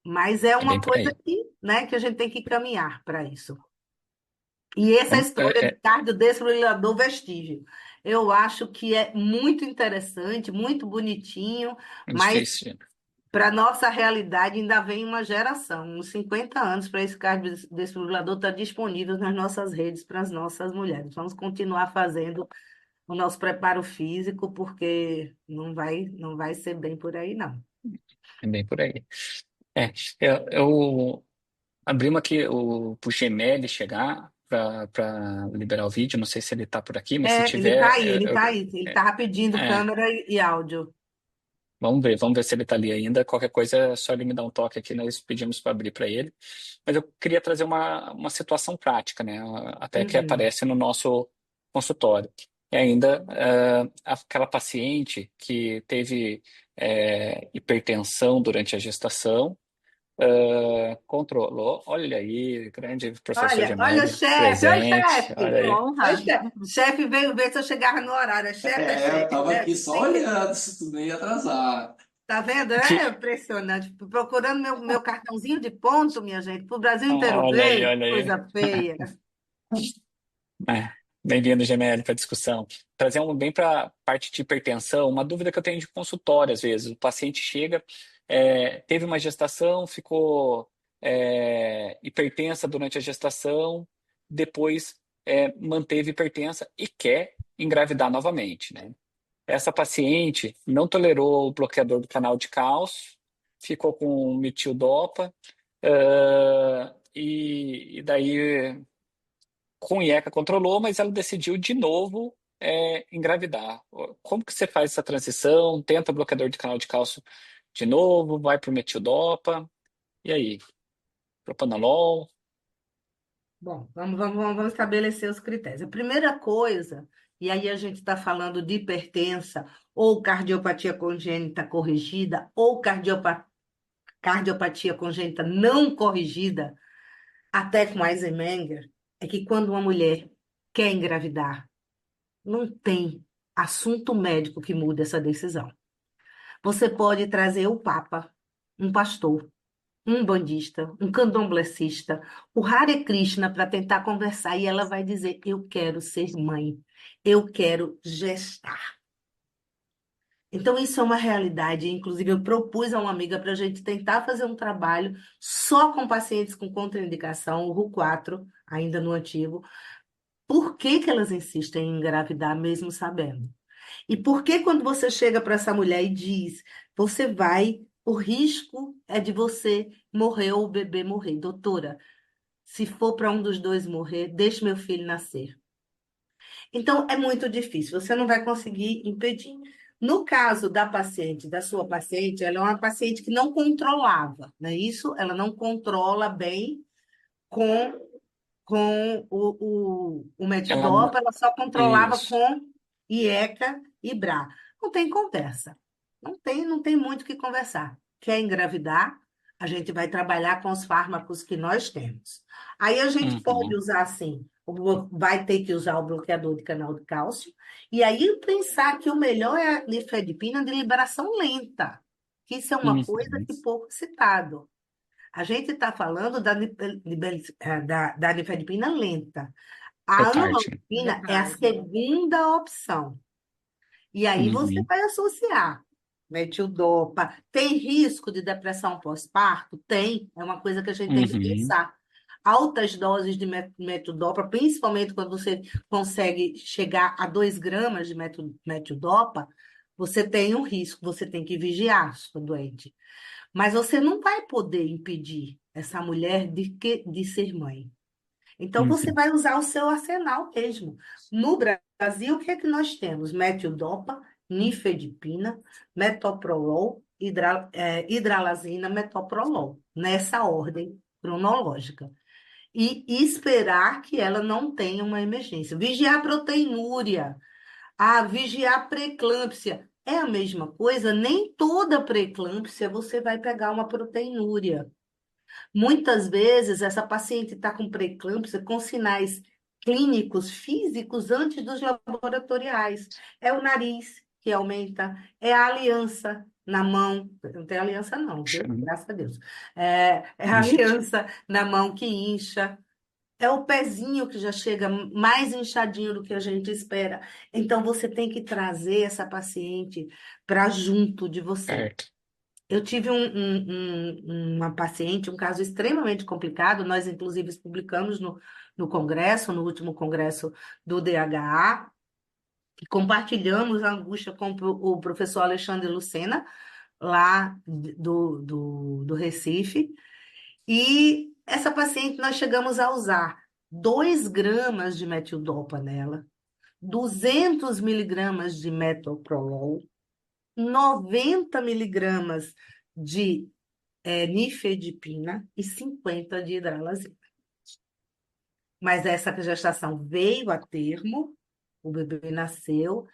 Mas é é bem uma por coisa aí. que, né, que a gente tem que caminhar para isso. E essa Vamos, escolha de cardiodesfibrilador vestígio, eu acho que é muito interessante, muito bonitinho, é mas difícil. para a nossa realidade ainda vem uma geração, uns 50 anos para esse cardiodesfibrilador estar disponível nas nossas redes para as nossas mulheres. Vamos continuar fazendo o nosso preparo físico, porque não vai ser bem por aí, não. É bem por aí. É, eu abrimos aqui pro Gmail chegar para liberar o vídeo. Não sei se ele está por aqui, mas se Ele está tiver, aí, ele está aí. Ele é, estava pedindo é, câmera e áudio. vamos ver se ele está ali ainda. Qualquer coisa é só ele me dar um toque aqui, nós pedimos para abrir para ele. Mas eu queria trazer uma situação prática, né? Até que Uhum. aparece no nosso consultório. E ainda aquela paciente que teve hipertensão durante a gestação, controlou. Olha aí, grande professor Olha, Gemelli chefe, oi, presente. chefe. Olha Que aí. Oi, honra. chefe. Chefe veio ver se eu chegava no horário. Chefe é Eu chefe, tava né? aqui só olhando se tu não ia atrasar. Tá vendo? É Que, impressionante. Procurando meu cartãozinho de ponto, minha gente, para o Brasil inteiro olha aí, ver, olha aí. coisa feia. É, bem-vindo, GML, para a discussão. Trazer bem para a parte de hipertensão, uma dúvida que eu tenho de consultório, às vezes. O paciente chega, teve uma gestação, ficou hipertensa durante a gestação, depois manteve hipertensa e quer engravidar novamente, né? Essa paciente não tolerou o bloqueador do canal de cálcio, ficou com metildopa, e daí com IECA controlou, mas ela decidiu de novo engravidar. Como que você faz essa transição? Tenta bloqueador de canal de cálcio de novo, vai para o metildopa, e aí? Propanolol? Bom, vamos estabelecer os critérios. A primeira coisa, e aí a gente está falando de hipertensa, ou cardiopatia congênita corrigida, ou cardiopatia congênita não corrigida, até com Eisenmenger, é que quando uma mulher quer engravidar, não tem assunto médico que mude essa decisão. Você pode trazer o Papa, um pastor, um bandista, um candomblessista, o Hare Krishna para tentar conversar e ela vai dizer: Eu quero ser mãe, eu quero gestar. Então, isso é uma realidade. Inclusive, eu propus a uma amiga para a gente tentar fazer um trabalho só com pacientes com contraindicação, o RU4, ainda no antigo. Por que que elas insistem em engravidar, mesmo sabendo? E por que quando você chega para essa mulher e diz, você vai, o risco é de você morrer ou o bebê morrer. Doutora, se for para um dos dois morrer, deixe meu filho nascer. Então, é muito difícil, você não vai conseguir impedir. No caso da paciente, da sua paciente, ela é uma paciente que não controlava, não é isso? Ela não controla bem com, com o Ela, metidopa, ela só controlava isso. com IECA e BRA. Não tem conversa. Não tem muito o que conversar. Quer engravidar? A gente vai trabalhar com os fármacos que nós temos. Aí a gente pode Uhum, usar assim, vai ter que usar o bloqueador de canal de cálcio, e aí pensar que o melhor é a nifedipina de liberação lenta, que isso é uma coisa uhum. que pouco citado. A gente está falando da nifedipina lenta. É A o TART, né? amlodipina é a Verdade. segunda opção. E aí você Uhum, vai associar metildopa. Tem risco de depressão pós-parto? Tem. É uma coisa que a gente tem que uhum, pensar. Altas doses de metildopa, principalmente quando você consegue chegar a 2 gramas de metildopa, você tem um risco, você tem que vigiar sua doente. Mas você não vai poder impedir essa mulher de ser mãe. Então, você Uhum. vai usar o seu arsenal mesmo. No Brasil, o que é que nós temos? Metildopa, nifedipina, metoprolol, hidralazina, metoprolol, nessa ordem cronológica. E esperar que ela não tenha uma emergência. Vigiar a proteinúria, vigiar a pré-eclâmpsia. É a mesma coisa, nem toda pré-eclâmpsia você vai pegar uma proteinúria. Muitas vezes, essa paciente está com pré-eclâmpsia com sinais clínicos, físicos, antes dos laboratoriais. É o nariz que aumenta, é a aliança na mão. Não tem aliança, não, viu? Sim. Graças a Deus. É a aliança na mão que incha. É o pezinho que já chega mais inchadinho do que a gente espera. Então, você tem que trazer essa paciente para junto de você. Certo. Eu tive uma paciente, um caso extremamente complicado, nós inclusive publicamos no congresso, no último congresso do DHA, e compartilhamos a angústia com o professor Alexandre Lucena, lá do Recife, e essa paciente nós chegamos a usar 2 gramas de metildopa nela, 200 miligramas de metoprolol, 90 miligramas de nifedipina e 50 de hidralazina. Mas essa gestação veio a termo, o bebê nasceu,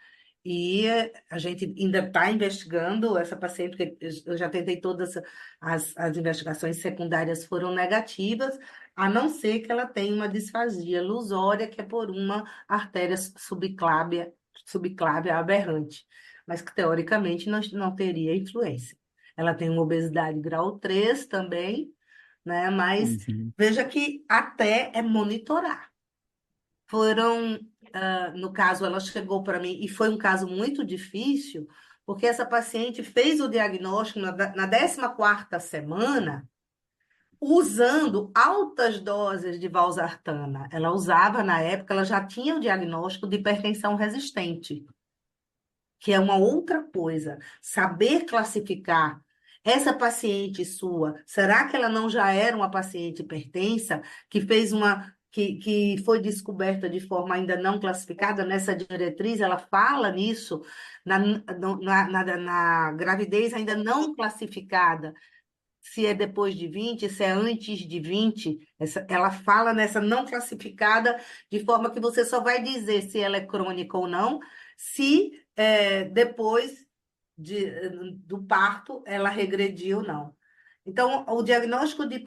e a gente ainda está investigando essa paciente, porque eu já tentei todas as investigações secundárias foram negativas, a não ser que ela tenha uma disfasia lusória, que é por uma artéria subclávia aberrante, mas que teoricamente não teria influência. Ela tem uma obesidade grau 3 também, né? Mas Uhum. veja que até é monitorar. No caso, ela chegou para mim, e foi um caso muito difícil, porque essa paciente fez o diagnóstico na 14ª semana, usando altas doses de valsartana. Ela usava, na época, ela já tinha o diagnóstico de hipertensão resistente, que é uma outra coisa. Saber classificar essa paciente sua, será que ela não já era uma paciente hipertensa, que foi descoberta de forma ainda não classificada? Nessa diretriz, ela fala nisso, na gravidez ainda não classificada, se é depois de 20, se é antes de 20, ela fala nessa não classificada, de forma que você só vai dizer se ela é crônica ou não, se depois do parto ela regrediu ou não. Então, o diagnóstico de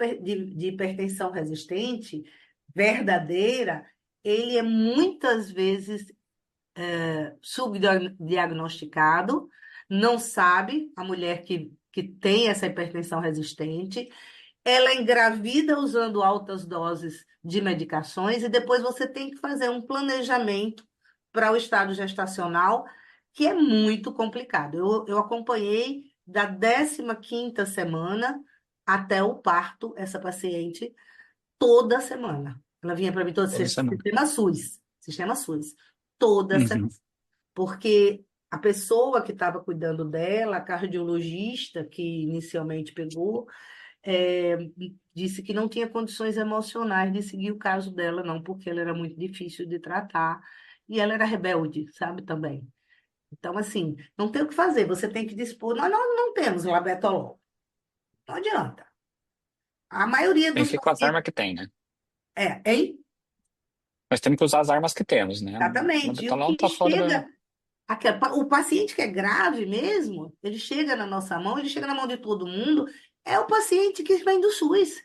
hipertensão resistente verdadeira, ele é muitas vezes subdiagnosticado, não sabe, a mulher que tem essa hipertensão resistente, ela engravida usando altas doses de medicações e depois você tem que fazer um planejamento para o estado gestacional, que é muito complicado. Eu acompanhei da 15ª semana até o parto essa paciente toda semana. Ela vinha para mim todo Toda semana. sistema SUS, toda semana. Uhum. Porque a pessoa que estava cuidando dela, a cardiologista que inicialmente pegou, é, disse que não tinha condições emocionais de seguir o caso dela, não, porque ela era muito difícil de tratar e ela era rebelde, sabe, também. Então, assim, não tem o que fazer, você tem que dispor. Nós não temos labetolol, não adianta. A maioria Tem dos que ir com as pacientes. armas que tem, né? Hein? Nós temos que usar as armas que temos, né? O Exatamente. E o Betalão que tá fora da. chega, o paciente que é grave mesmo, ele chega na nossa mão, ele chega na mão de todo mundo, é o paciente que vem do SUS.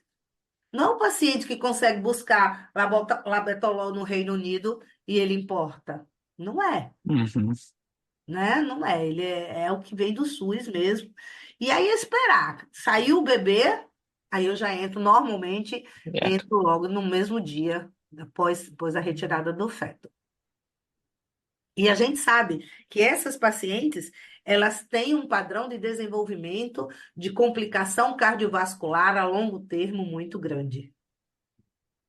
Não é o paciente que consegue buscar labetolol no Reino Unido e ele importa. Não é, Uhum. né? Não é. Ele é o que vem do SUS mesmo. E aí esperar. Saiu o bebê, aí eu já entro, normalmente, Direto. entro logo no mesmo dia, após a retirada do feto. E a gente sabe que essas pacientes, elas têm um padrão de desenvolvimento de complicação cardiovascular a longo termo muito grande.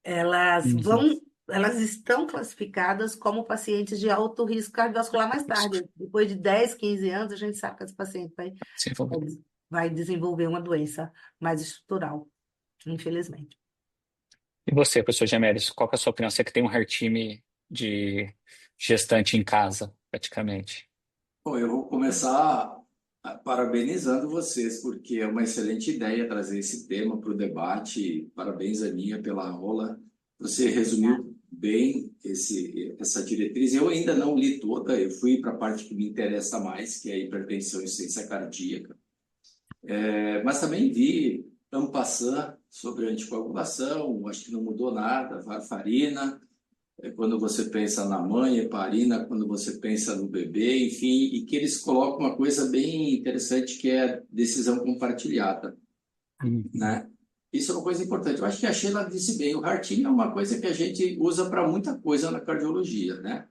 Uhum. Elas estão classificadas como pacientes de alto risco cardiovascular mais Isso. tarde. Depois de 10, 15 anos, a gente sabe que esse paciente Se envolver. vai desenvolver uma doença mais estrutural. infelizmente. E você, professor Gemeres, qual que é a sua opinião? Você que tem um hair team de gestante em casa, praticamente. Bom, eu vou começar parabenizando vocês, porque é uma excelente ideia trazer esse tema para o debate. Parabéns, Aninha, pela aula. Você resumiu bem essa diretriz. Eu ainda não li toda, eu fui para a parte que me interessa mais, que é a hipertensão e insuficiência cardíaca. Mas também vi en passant sobre anticoagulação, acho que não mudou nada, varfarina, quando você pensa na mãe, heparina, quando você pensa no bebê, enfim, e que eles colocam uma coisa bem interessante que é a decisão compartilhada, né? Isso é uma coisa importante. Eu acho que a Sheila disse bem, o Harting é uma coisa que a gente usa para muita coisa na cardiologia, né?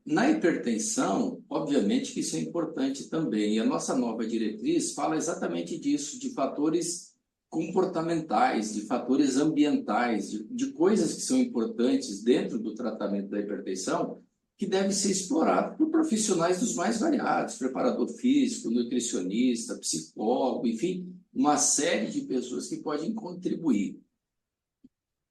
Na hipertensão, obviamente que isso é importante também. E a nossa nova diretriz fala exatamente disso, de fatores comportamentais, de fatores ambientais, de coisas que são importantes dentro do tratamento da hipertensão, que deve ser explorado por profissionais dos mais variados, preparador físico, nutricionista, psicólogo, enfim, uma série de pessoas que podem contribuir.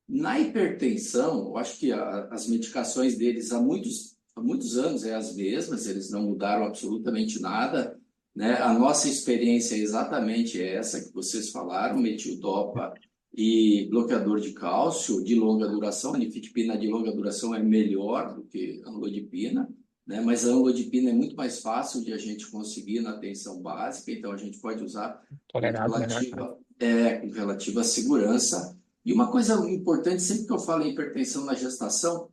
Na hipertensão, eu acho que as medicações deles há muitos anos é as mesmas, eles não mudaram absolutamente nada, né? A nossa experiência é exatamente essa que vocês falaram, metildopa e bloqueador de cálcio de longa duração. A nifedipina de longa duração é melhor do que a amlodipina, né? Mas a amlodipina é muito mais fácil de a gente conseguir na atenção básica, então a gente pode usar Tolerado, melhor. com relativa segurança. E uma coisa importante, sempre que eu falo em hipertensão na gestação,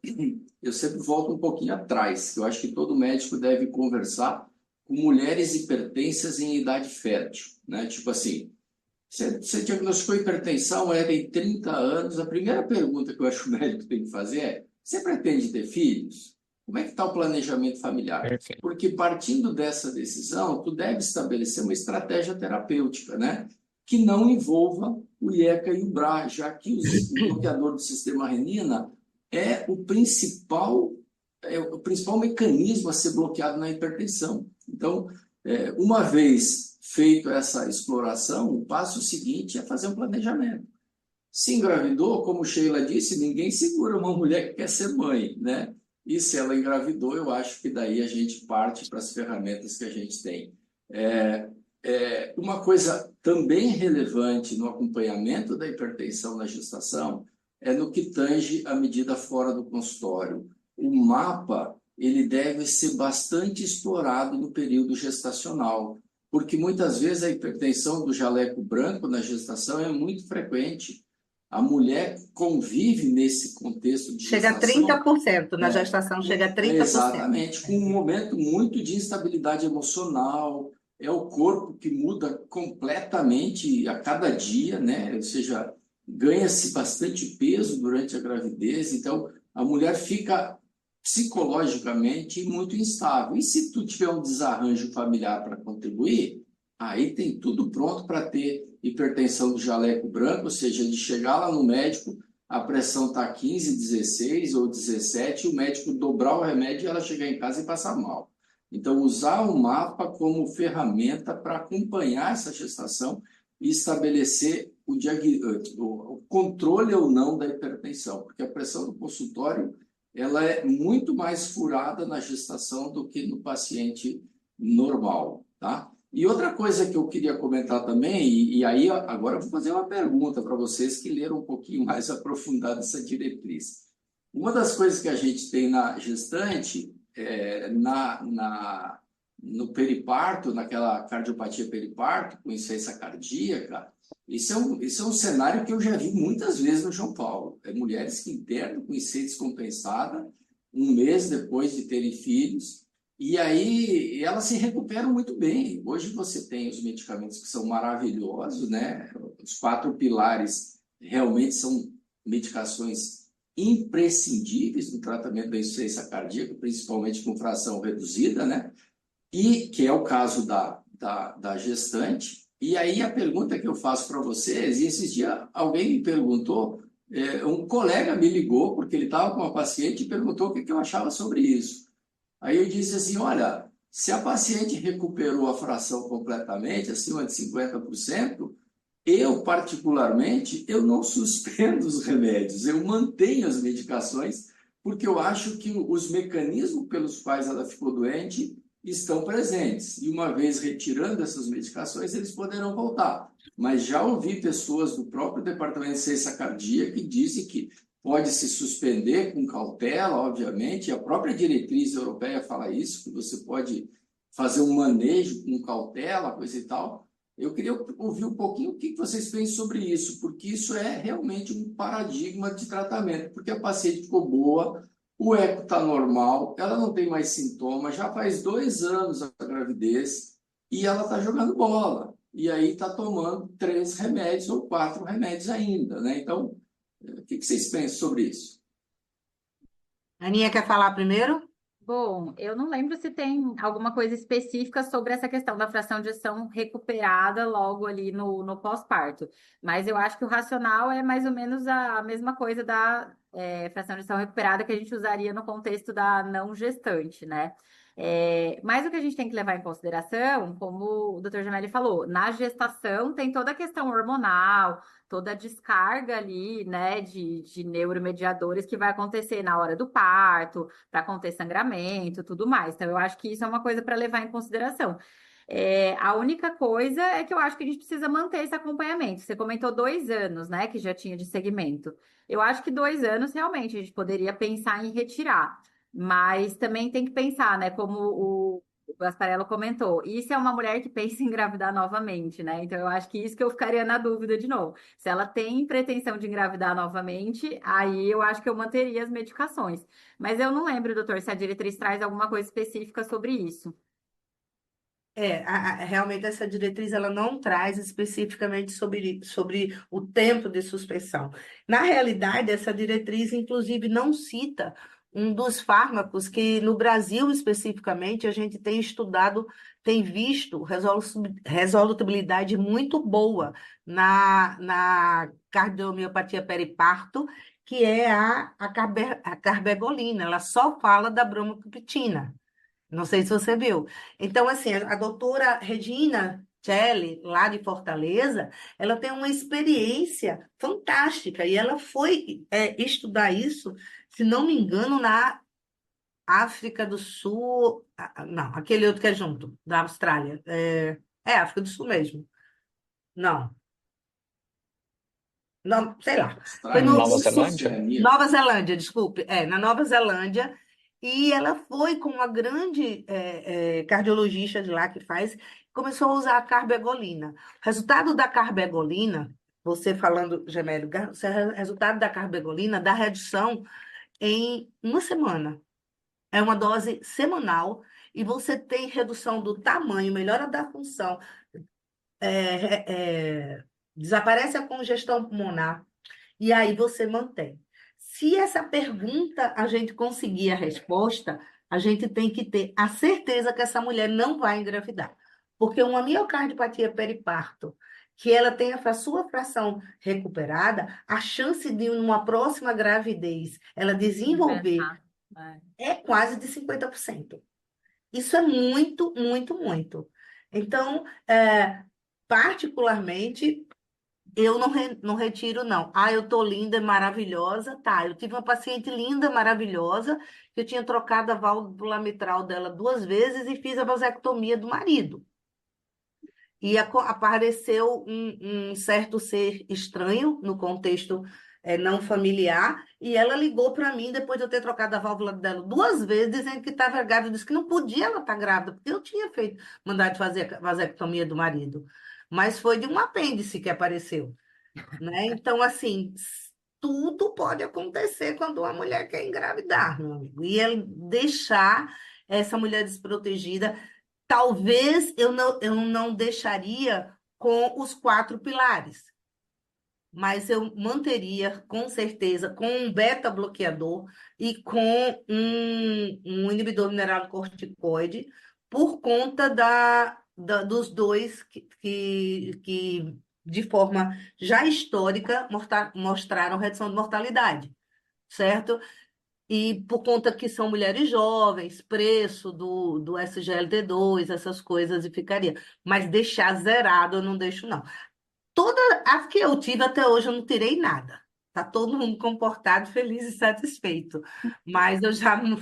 eu sempre volto um pouquinho atrás. Eu acho que todo médico deve conversar com mulheres hipertensas em idade fértil, né? Tipo assim, você diagnosticou hipertensão, ela tem 30 anos, a primeira pergunta que eu acho que o médico tem que fazer é: você pretende ter filhos? Como é que está o planejamento familiar? Perfeito. Porque partindo dessa decisão, tu deve estabelecer uma estratégia terapêutica, né? Que não envolva o IECA e o BRA, já que o bloqueador do sistema renina é o principal mecanismo a ser bloqueado na hipertensão. Então, uma vez feito essa exploração, o passo seguinte é fazer um planejamento. Se engravidou, como Sheila disse, ninguém segura uma mulher que quer ser mãe, né? E se ela engravidou, eu acho que daí a gente parte para as ferramentas que a gente tem. Uma coisa também relevante no acompanhamento da hipertensão na gestação é no que tange a medida fora do consultório. O mapa, ele deve ser bastante explorado no período gestacional, porque muitas vezes a hipertensão do jaleco branco na gestação é muito frequente. A mulher convive nesse contexto de Chega a gestação. 30%, na gestação chega a 30%. Exatamente, com um momento muito de instabilidade emocional, é o corpo que muda completamente a cada dia, né? Ou seja, ganha-se bastante peso durante a gravidez, então a mulher fica psicologicamente muito instável. E se tu tiver um desarranjo familiar para contribuir, aí tem tudo pronto para ter hipertensão do jaleco branco, ou seja, de chegar lá no médico, a pressão está 15, 16 ou 17, e o médico dobrar o remédio e ela chegar em casa e passar mal. Então, usar o mapa como ferramenta para acompanhar essa gestação e estabelecer o controle ou não da hipertensão, porque a pressão do consultório ela é muito mais furada na gestação do que no paciente normal, tá? E outra coisa que eu queria comentar também, e aí agora eu vou fazer uma pergunta para vocês que leram um pouquinho mais aprofundado essa diretriz. Uma das coisas que a gente tem na gestante, no periparto, naquela cardiopatia periparto, com insuficiência cardíaca, isso é um cenário que eu já vi muitas vezes no João Paulo. Mulheres que internam com insuficiência descompensada, um mês depois de terem filhos, e aí elas se recuperam muito bem. Hoje você tem os medicamentos que são maravilhosos, né? Os 4 pilares realmente são medicações imprescindíveis no tratamento da insuficiência cardíaca, principalmente com fração reduzida, né? E que é o caso da gestante. E aí a pergunta que eu faço para vocês, e esses dias alguém me perguntou, um colega me ligou, porque ele estava com uma paciente e perguntou o que eu achava sobre isso. Aí eu disse assim, olha, se a paciente recuperou a fração completamente, acima de 50%, Eu, particularmente, eu não suspendo os remédios, eu mantenho as medicações, porque eu acho que os mecanismos pelos quais ela ficou doente estão presentes. E uma vez retirando essas medicações, eles poderão voltar. Mas já ouvi pessoas do próprio Departamento de Ciência Cardíaca que dizem que pode se suspender com cautela, obviamente, e a própria diretriz europeia fala isso, que você pode fazer um manejo com cautela, coisa e tal. Eu queria ouvir um pouquinho o que vocês pensam sobre isso, porque isso é realmente um paradigma de tratamento, porque a paciente ficou boa, o eco está normal, ela não tem mais sintomas, já faz 2 anos a gravidez e ela está jogando bola. E aí está tomando 3 remédios ou 4 remédios ainda, né? Então, o que vocês pensam sobre isso? Aninha quer falar primeiro? Bom, eu não lembro se tem alguma coisa específica sobre essa questão da fração de ejeção recuperada logo ali no pós-parto, mas eu acho que o racional é mais ou menos a mesma coisa da fração de ejeção recuperada que a gente usaria no contexto da não gestante, né? Mas o que a gente tem que levar em consideração, como o Dr. Gemelli falou, na gestação tem toda a questão hormonal, toda a descarga ali, né, de neuromediadores que vai acontecer na hora do parto para conter sangramento, tudo mais. Então, eu acho que isso é uma coisa para levar em consideração. A única coisa é que eu acho que a gente precisa manter esse acompanhamento. Você comentou 2 anos, né, que já tinha de segmento. Eu acho que 2 anos realmente a gente poderia pensar em retirar, mas também tem que pensar, né, como o Gasparello comentou, isso é uma mulher que pensa em engravidar novamente, né? Então eu acho que isso que eu ficaria na dúvida de novo. Se ela tem pretensão de engravidar novamente, aí eu acho que eu manteria as medicações. Mas eu não lembro, doutor, se a diretriz traz alguma coisa específica sobre isso. Realmente essa diretriz ela não traz especificamente sobre o tempo de suspensão. Na realidade, essa diretriz, inclusive, não cita um dos fármacos que, no Brasil especificamente, a gente tem estudado, tem visto resolutibilidade muito boa na cardiomiopatia periparto, que é a carbegolina. Ela só fala da bromocriptina. Não sei se você viu. Então, assim, a doutora Regina Celli, lá de Fortaleza, ela tem uma experiência fantástica e ela foi estudar isso, se não me engano, na África do Sul, não, aquele outro que é junto, da Austrália. África do Sul mesmo. Não, não, sei lá. Foi Austrália, no Nova isso, Zelândia? Oceania. Nova Zelândia, desculpe. Na Nova Zelândia. E ela foi com uma grande cardiologista de lá que faz, começou a usar a carbegolina. O resultado da carbegolina, você falando, Gemelho, resultado da carbegolina dá redução em uma semana. É uma dose semanal e você tem redução do tamanho, melhora da função, desaparece a congestão pulmonar. E aí você mantém. Se essa pergunta a gente conseguir a resposta, a gente tem que ter a certeza que essa mulher não vai engravidar. Porque uma miocardiopatia periparto, que ela tenha a sua fração recuperada, a chance de uma próxima gravidez ela desenvolver Compensar. É. é quase de 50%. Isso é muito, muito, muito. Então, particularmente, eu não retiro, não. Eu tô linda, maravilhosa. Tá, eu tive uma paciente linda, maravilhosa, que eu tinha trocado a válvula mitral dela 2 vezes e fiz a vasectomia do marido. E apareceu um certo ser estranho no contexto não familiar, e ela ligou para mim depois de eu ter trocado a válvula dela 2 vezes, dizendo que estava grávida. Eu disse que não podia ela estar grávida, porque eu tinha mandado fazer a vasectomia do marido. Mas foi de um apêndice que apareceu, né? Então, assim, tudo pode acontecer quando uma mulher quer engravidar, meu amigo. E ele deixar essa mulher desprotegida, talvez eu não deixaria com os 4 pilares, mas eu manteria, com certeza, com um beta-bloqueador e com um inibidor mineralocorticoide, por conta dos dois que, de forma já histórica, mostraram redução de mortalidade, certo? E por conta que são mulheres jovens, preço do SGLT2, essas coisas, e ficaria. Mas deixar zerado eu não deixo, não. Toda a que eu tive até hoje, eu não tirei nada. Tá todo mundo comportado, feliz e satisfeito. Mas eu já não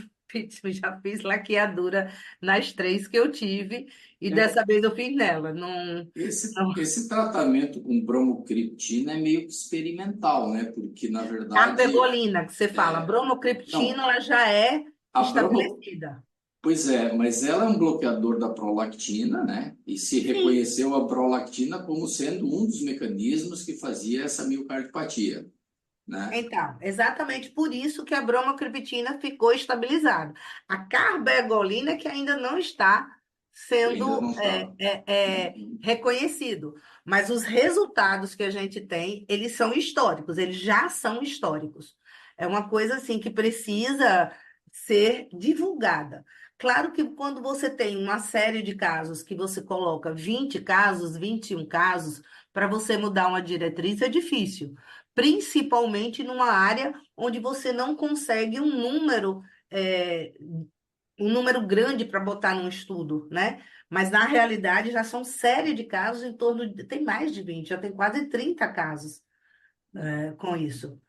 já fiz laqueadura nas três que eu tive, e É, dessa vez eu fiz nela. Não, esse, não. esse tratamento com bromocriptina é meio que experimental, né? Porque, na verdade, Carpegolina, que você fala, é, bromocriptina, não, ela já é a bromo, estabelecida. pois é, mas ela é um bloqueador da prolactina, né? E se Sim. reconheceu a prolactina como sendo um dos mecanismos que fazia essa miocardiopatia, né? Então, exatamente por isso que a bromocriptina ficou estabilizada. A carbegolina que ainda não está Que ainda sendo não está. reconhecido, mas os resultados que a gente tem, eles são históricos, eles já são históricos. É uma coisa assim que precisa ser divulgada. Claro que quando você tem uma série de casos que você coloca 20 casos, 21 casos, para você mudar uma diretriz é difícil, principalmente numa área onde você não consegue é, um número grande para botar num estudo, né? Mas na realidade já são série de casos em torno de, tem mais de 20, já tem quase 30 casos com isso,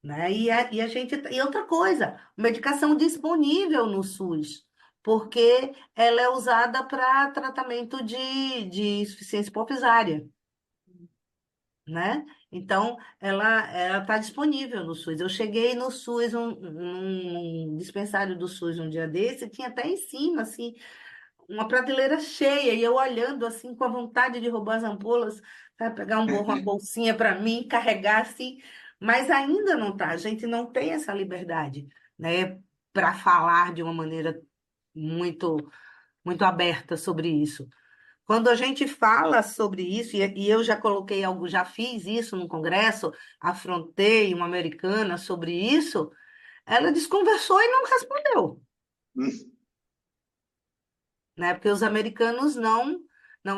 né? E outra coisa, medicação disponível no SUS, porque ela é usada para tratamento de insuficiência hipofisária, né? Então, ela está disponível no SUS. Eu cheguei no SUS, num dispensário do SUS um dia desse, tinha até em cima, assim, uma prateleira cheia, e eu olhando, assim, com a vontade de roubar as ampolas, para pegar uma bolsinha para mim, carregar, assim, mas ainda não tá. A gente não tem essa liberdade, né, para falar de uma maneira muito, muito aberta sobre isso. Quando a gente fala sobre isso, e eu já coloquei algo, já fiz isso no Congresso, afrontei uma americana sobre isso, ela desconversou e não respondeu, né? Porque os americanos não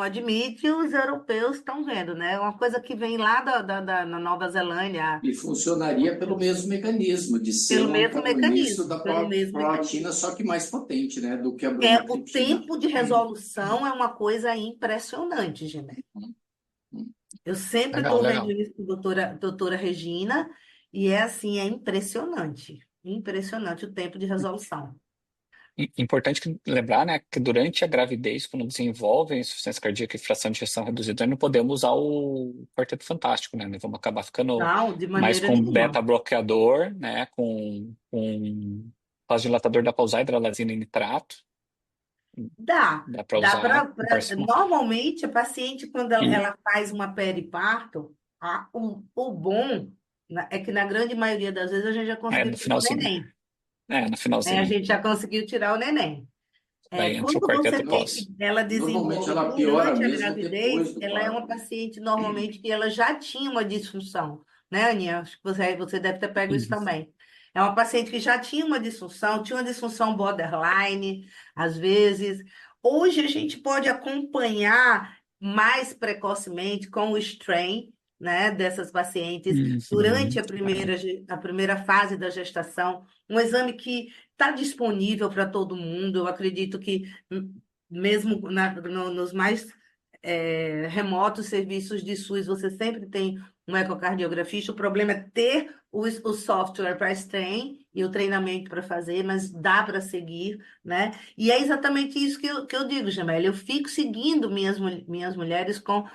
admitem, os europeus estão vendo, né? É uma coisa que vem lá da Nova Zelândia, E funcionaria pelo mesmo mecanismo, de ser pelo um mesmo antagonista mecanismo, da pelo mesmo prolactina, mecanismo. só que mais potente, né, do que a É, o bromocriptina. tempo de resolução é uma coisa impressionante, Gené. Eu sempre Legal, estou vendo legal. isso com a doutora Regina, e é assim, é impressionante. Impressionante o tempo de resolução. Importante lembrar, né, que durante a gravidez, quando desenvolve insuficiência cardíaca e fração de ejeção reduzida, nós não podemos usar o Quarteto Fantástico, né? Nós vamos acabar ficando Não, de mais maneira com nenhuma. beta-bloqueador, né, com vasodilatador da usar hidralazina e nitrato, Dá, dá para dá usar. normalmente, a paciente, quando ela E ela faz uma periparto, o bom é que na grande maioria das vezes a gente já conseguiu no tirar o finalzinho. neném. No Né? A finalzinho. gente já conseguiu tirar o neném. Daí entra o Quando você quarteto tem pós. que ela Normalmente desenvolve ela piora durante a mesmo depois gravidez, do ela é uma parto. paciente normalmente que ela já tinha uma disfunção, né, Aninha? Acho que você deve ter pego isso Uhum. também. É uma paciente que já tinha uma disfunção borderline, às vezes. Hoje a gente pode acompanhar mais precocemente com o strain, né, dessas pacientes durante Uhum. Legal. a primeira fase da gestação, um exame que está disponível para todo mundo. Eu acredito que mesmo nos mais remotos serviços de SUS, você sempre tem um ecocardiografista. O problema é ter o software para strain e o treinamento para fazer, mas dá para seguir, né? E é exatamente isso que eu digo, Jamel. Eu fico seguindo minhas mulheres com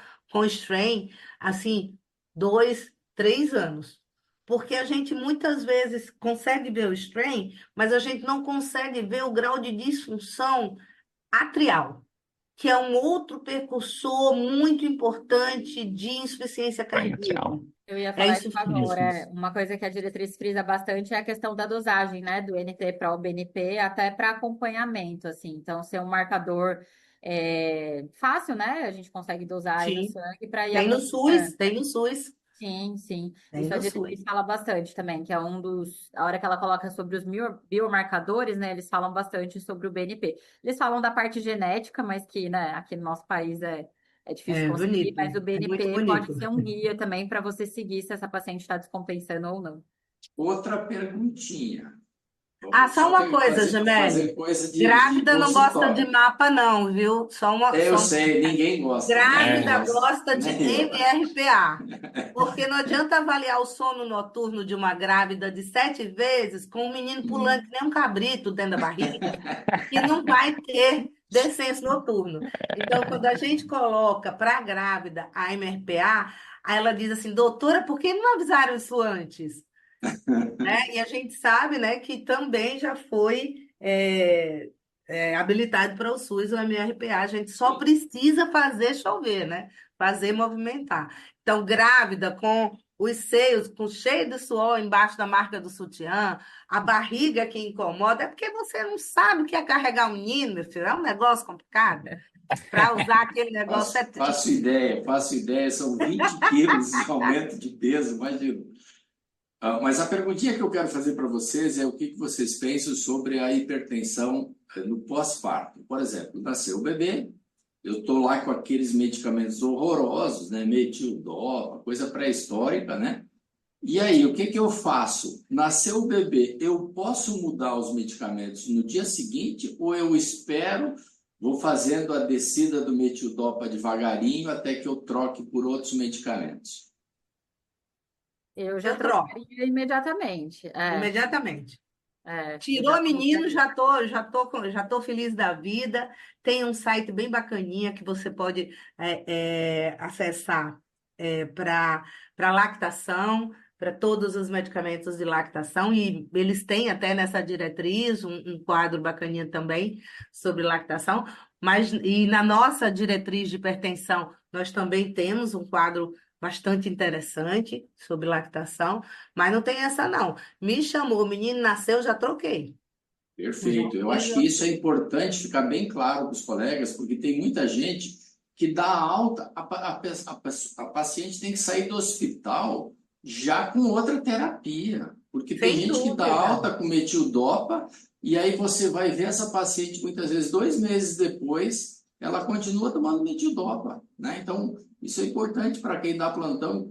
strain, assim, 2, 3 anos. Porque a gente muitas vezes consegue ver o strain, mas a gente não consegue ver o grau de disfunção atrial, que é um outro precursor muito importante de insuficiência cardíaca. Painel. Eu ia É falar isso agora. Uhum. Uma coisa que a diretriz frisa bastante é a questão da dosagem, né? Do NT para o BNP, até para acompanhamento, assim. Então, ser um marcador fácil, né? A gente consegue dosar aí no Sim. sangue para ir Tem no acompanhando. SUS, tem no SUS, Sim, sim. tem Isso a no SUS. diretriz fala bastante também, que é um dos. A hora que ela coloca sobre os biomarcadores, né? Eles falam bastante sobre o BNP. Eles falam da parte genética, mas que, né, aqui no nosso país é difícil É conseguir, bonito, mas o é muito BNP pode bonito. ser um guia também para você seguir se essa paciente está descompensando ou não. Outra perguntinha. Ah, só Só uma tem que coisa, fazer Gemelli. coisa de Grávida não gosta de consultório. mapa, não, viu? Eu sei, ninguém gosta, ninguém Grávida É, gosta, gosta de nem eu. MRPA. Porque não adianta avaliar o sono noturno de uma grávida de 7 vezes com um menino pulando que nem um cabrito dentro da barriga, que não vai ter descenso noturno. Então, quando a gente coloca para a grávida a MRPA, aí ela diz assim, doutora, por que não avisaram isso antes? Né? E a gente sabe, né, que também já foi habilitado para o SUS, o MRPA. A gente só precisa fazer chover, né? Fazer movimentar. Então, grávida com os seios com cheio de suor embaixo da marca do sutiã, a barriga que incomoda, é porque você não sabe o que é carregar um menino, meu filho. É um negócio complicado. Para usar aquele negócio é Faço triste. ideia, faço ideia, são 20 quilos de aumento de peso, imagina. Mas a perguntinha que eu quero fazer para vocês é o que vocês pensam sobre a hipertensão no pós-parto. Por exemplo, nasceu o bebê, eu estou lá com aqueles medicamentos horrorosos, né? Metildopa, coisa pré-histórica, né? E aí, o que eu faço? Nasceu o bebê, eu posso mudar os medicamentos no dia seguinte ou eu espero, vou fazendo a descida do metildopa devagarinho até que eu troque por outros medicamentos? Eu já Eu troco, trocaria imediatamente. imediatamente. Eu Tirou já o menino, trocaria. já tô feliz da vida. Tem um site bem bacaninha que você pode acessar para lactação, para todos os medicamentos de lactação, e eles têm até nessa diretriz um quadro bacaninha também sobre lactação, mas e na nossa diretriz de hipertensão, nós também temos um quadro bastante interessante sobre lactação, mas não tem essa não. Me chamou, o menino nasceu, já troquei. Já Perfeito. Eu fiz. acho que isso é importante ficar bem claro para os colegas, porque tem muita gente que dá alta, a paciente tem que sair do hospital já com outra terapia, porque tem Sem gente que dá dúvida. alta com metildopa e aí você vai ver essa paciente muitas vezes 2 meses depois, ela continua tomando metildopa, né? Então, isso é importante para quem dá plantão.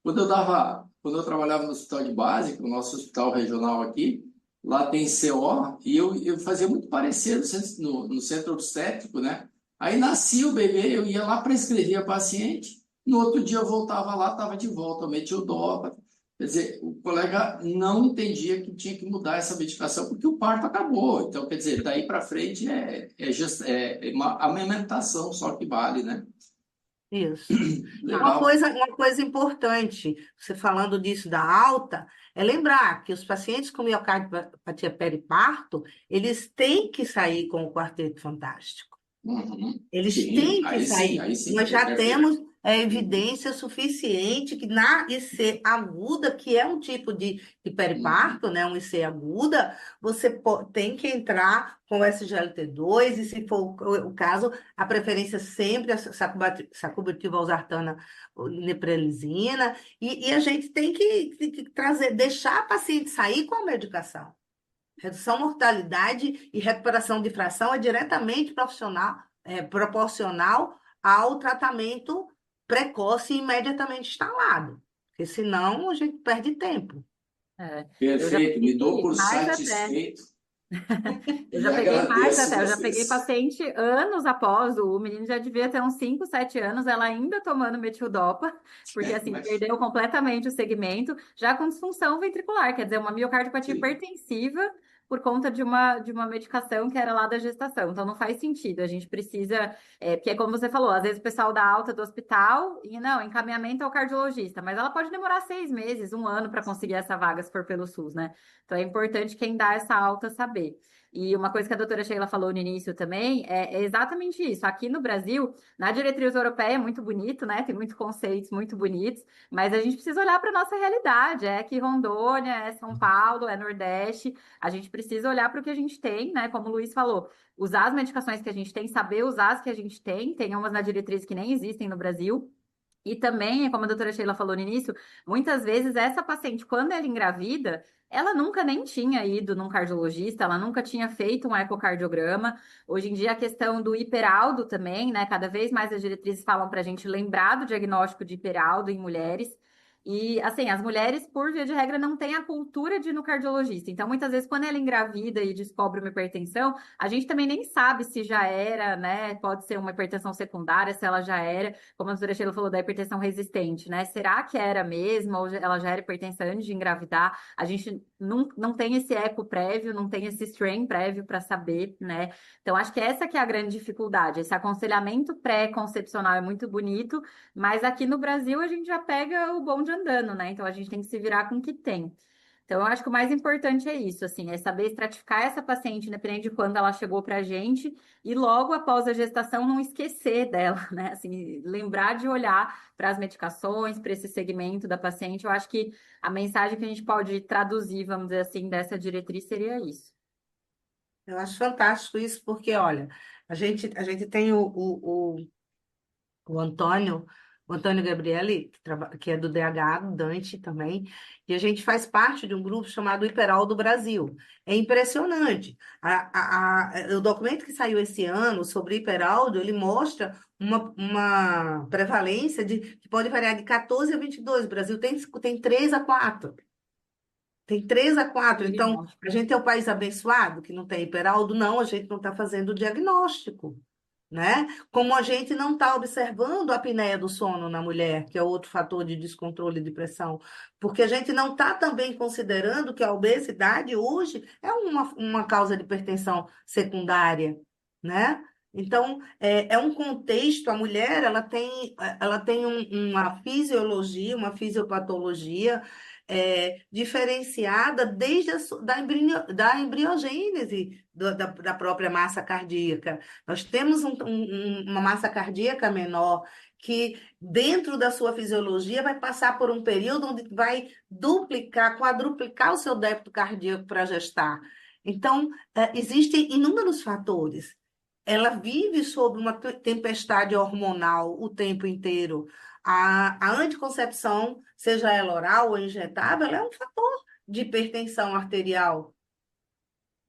Quando eu trabalhava no hospital de base, que é o nosso hospital regional aqui, lá tem CO, e eu fazia muito parecido no centro obstétrico, né? Aí nascia o bebê, eu ia lá prescrever a paciente, no outro dia eu voltava lá, estava de volta, metildopa. Quer dizer, o colega não entendia que tinha que mudar essa medicação porque o parto acabou. Então, quer dizer, daí para frente é uma amamentação só que vale, né? Isso. Uma Legal. coisa, uma coisa importante, você falando disso da alta, é lembrar que os pacientes com miocardiopatia periparto, eles têm que sair com o quarteto fantástico. Uhum. Eles Sim, têm que aí sair. sim, Nós já perfeito. temos Uhum. evidência suficiente que na IC aguda, que é um tipo de Uhum. periparto, né, um IC aguda, você tem que entrar com o SGLT2 e, se for o caso, a preferência sempre é sacubitril, valsartana, leprelizina, e a gente tem que trazer, deixar a paciente sair com a medicação. Redução de mortalidade e recuperação de fração é diretamente proporcional ao tratamento precoce e imediatamente instalado, porque senão a gente perde tempo. É. Eu já Perfeito, me dou peguei por mais até. satisfeito Eu e já peguei mais agradeço até. Eu já peguei vocês. paciente anos após. O menino já devia ter uns 5, 7 anos, ela ainda tomando metildopa, porque assim, Mas, perdeu completamente o segmento, já com disfunção ventricular, quer dizer, uma miocardiopatia sim, hipertensiva por conta de uma medicação que era lá da gestação. Então não faz sentido. A gente precisa, porque como você falou, às vezes o pessoal dá alta do hospital e não, encaminhamento ao cardiologista, mas ela pode demorar 6 meses, um ano para conseguir essa vaga se for pelo SUS, né? Então é importante quem dá essa alta saber. E uma coisa que a doutora Sheila falou no início também é exatamente isso. Aqui no Brasil, na diretriz europeia é muito bonito, né? Tem muitos conceitos muito bonitos, mas a gente precisa olhar para a nossa realidade. É aqui Rondônia, é São Paulo, é Nordeste. A gente precisa olhar para o que a gente tem, né? Como o Luiz falou, usar as medicações que a gente tem, saber usar as que a gente tem. Tem umas na diretriz que nem existem no Brasil. E também, como a doutora Sheila falou no início, muitas vezes essa paciente, quando ela engravida, ela nunca nem tinha ido num cardiologista, ela nunca tinha feito um ecocardiograma. Hoje em dia, a questão do hiperaldo também, né? Cada vez mais as diretrizes falam para a gente lembrar do diagnóstico de hiperaldo em mulheres. E, assim, as mulheres, por via de regra, não têm a cultura de ir no cardiologista. Então, muitas vezes, quando ela engravida e descobre uma hipertensão, a gente também nem sabe se já era, né? Pode ser uma hipertensão secundária, se ela já era, como a doutora Sheila falou, da hipertensão resistente, né? Será que era mesmo? Ou ela já era hipertensa antes de engravidar? A gente não tem esse eco prévio, não tem esse strain prévio para saber, né? Então, acho que essa que é a grande dificuldade. Esse aconselhamento pré-concepcional é muito bonito, mas aqui no Brasil a gente já pega o bonde andando, né? Então a gente tem que se virar com o que tem. Então eu acho que o mais importante é isso, assim, é saber estratificar essa paciente, independente de quando ela chegou pra gente, e logo após a gestação não esquecer dela, né? Assim, lembrar de olhar para as medicações, para esse segmento da paciente. Eu acho que a mensagem que a gente pode traduzir, vamos dizer assim, dessa diretriz seria isso. Eu acho fantástico isso, porque, olha, a gente tem o Antônio, o Antônio Gabriele, que é do DH, do Dante também, e a gente faz parte de um grupo chamado Hiperol do Brasil. É impressionante. O documento que saiu esse ano sobre hiperaldo, ele mostra uma prevalência que pode variar de 14 a 22. O Brasil tem 3 a 4. Tem 3 a 4. Então, Diagnóstico. a gente é um país abençoado que não tem hiperaldo? Não, a gente não está fazendo o diagnóstico, né? Como a gente não está observando a apneia do sono na mulher, que é outro fator de descontrole de pressão, porque a gente não está também considerando que a obesidade hoje é uma causa de hipertensão secundária, né? Então, é um contexto, a mulher, ela tem uma fisiologia, uma fisiopatologia diferenciada desde da embriogênese da própria massa cardíaca. Nós temos uma massa cardíaca menor que, dentro da sua fisiologia, vai passar por um período onde vai duplicar, quadruplicar o seu débito cardíaco para gestar. Então, existem inúmeros fatores. Ela vive sob uma tempestade hormonal o tempo inteiro. A anticoncepção, seja ela oral ou injetável, ela é um fator de hipertensão arterial,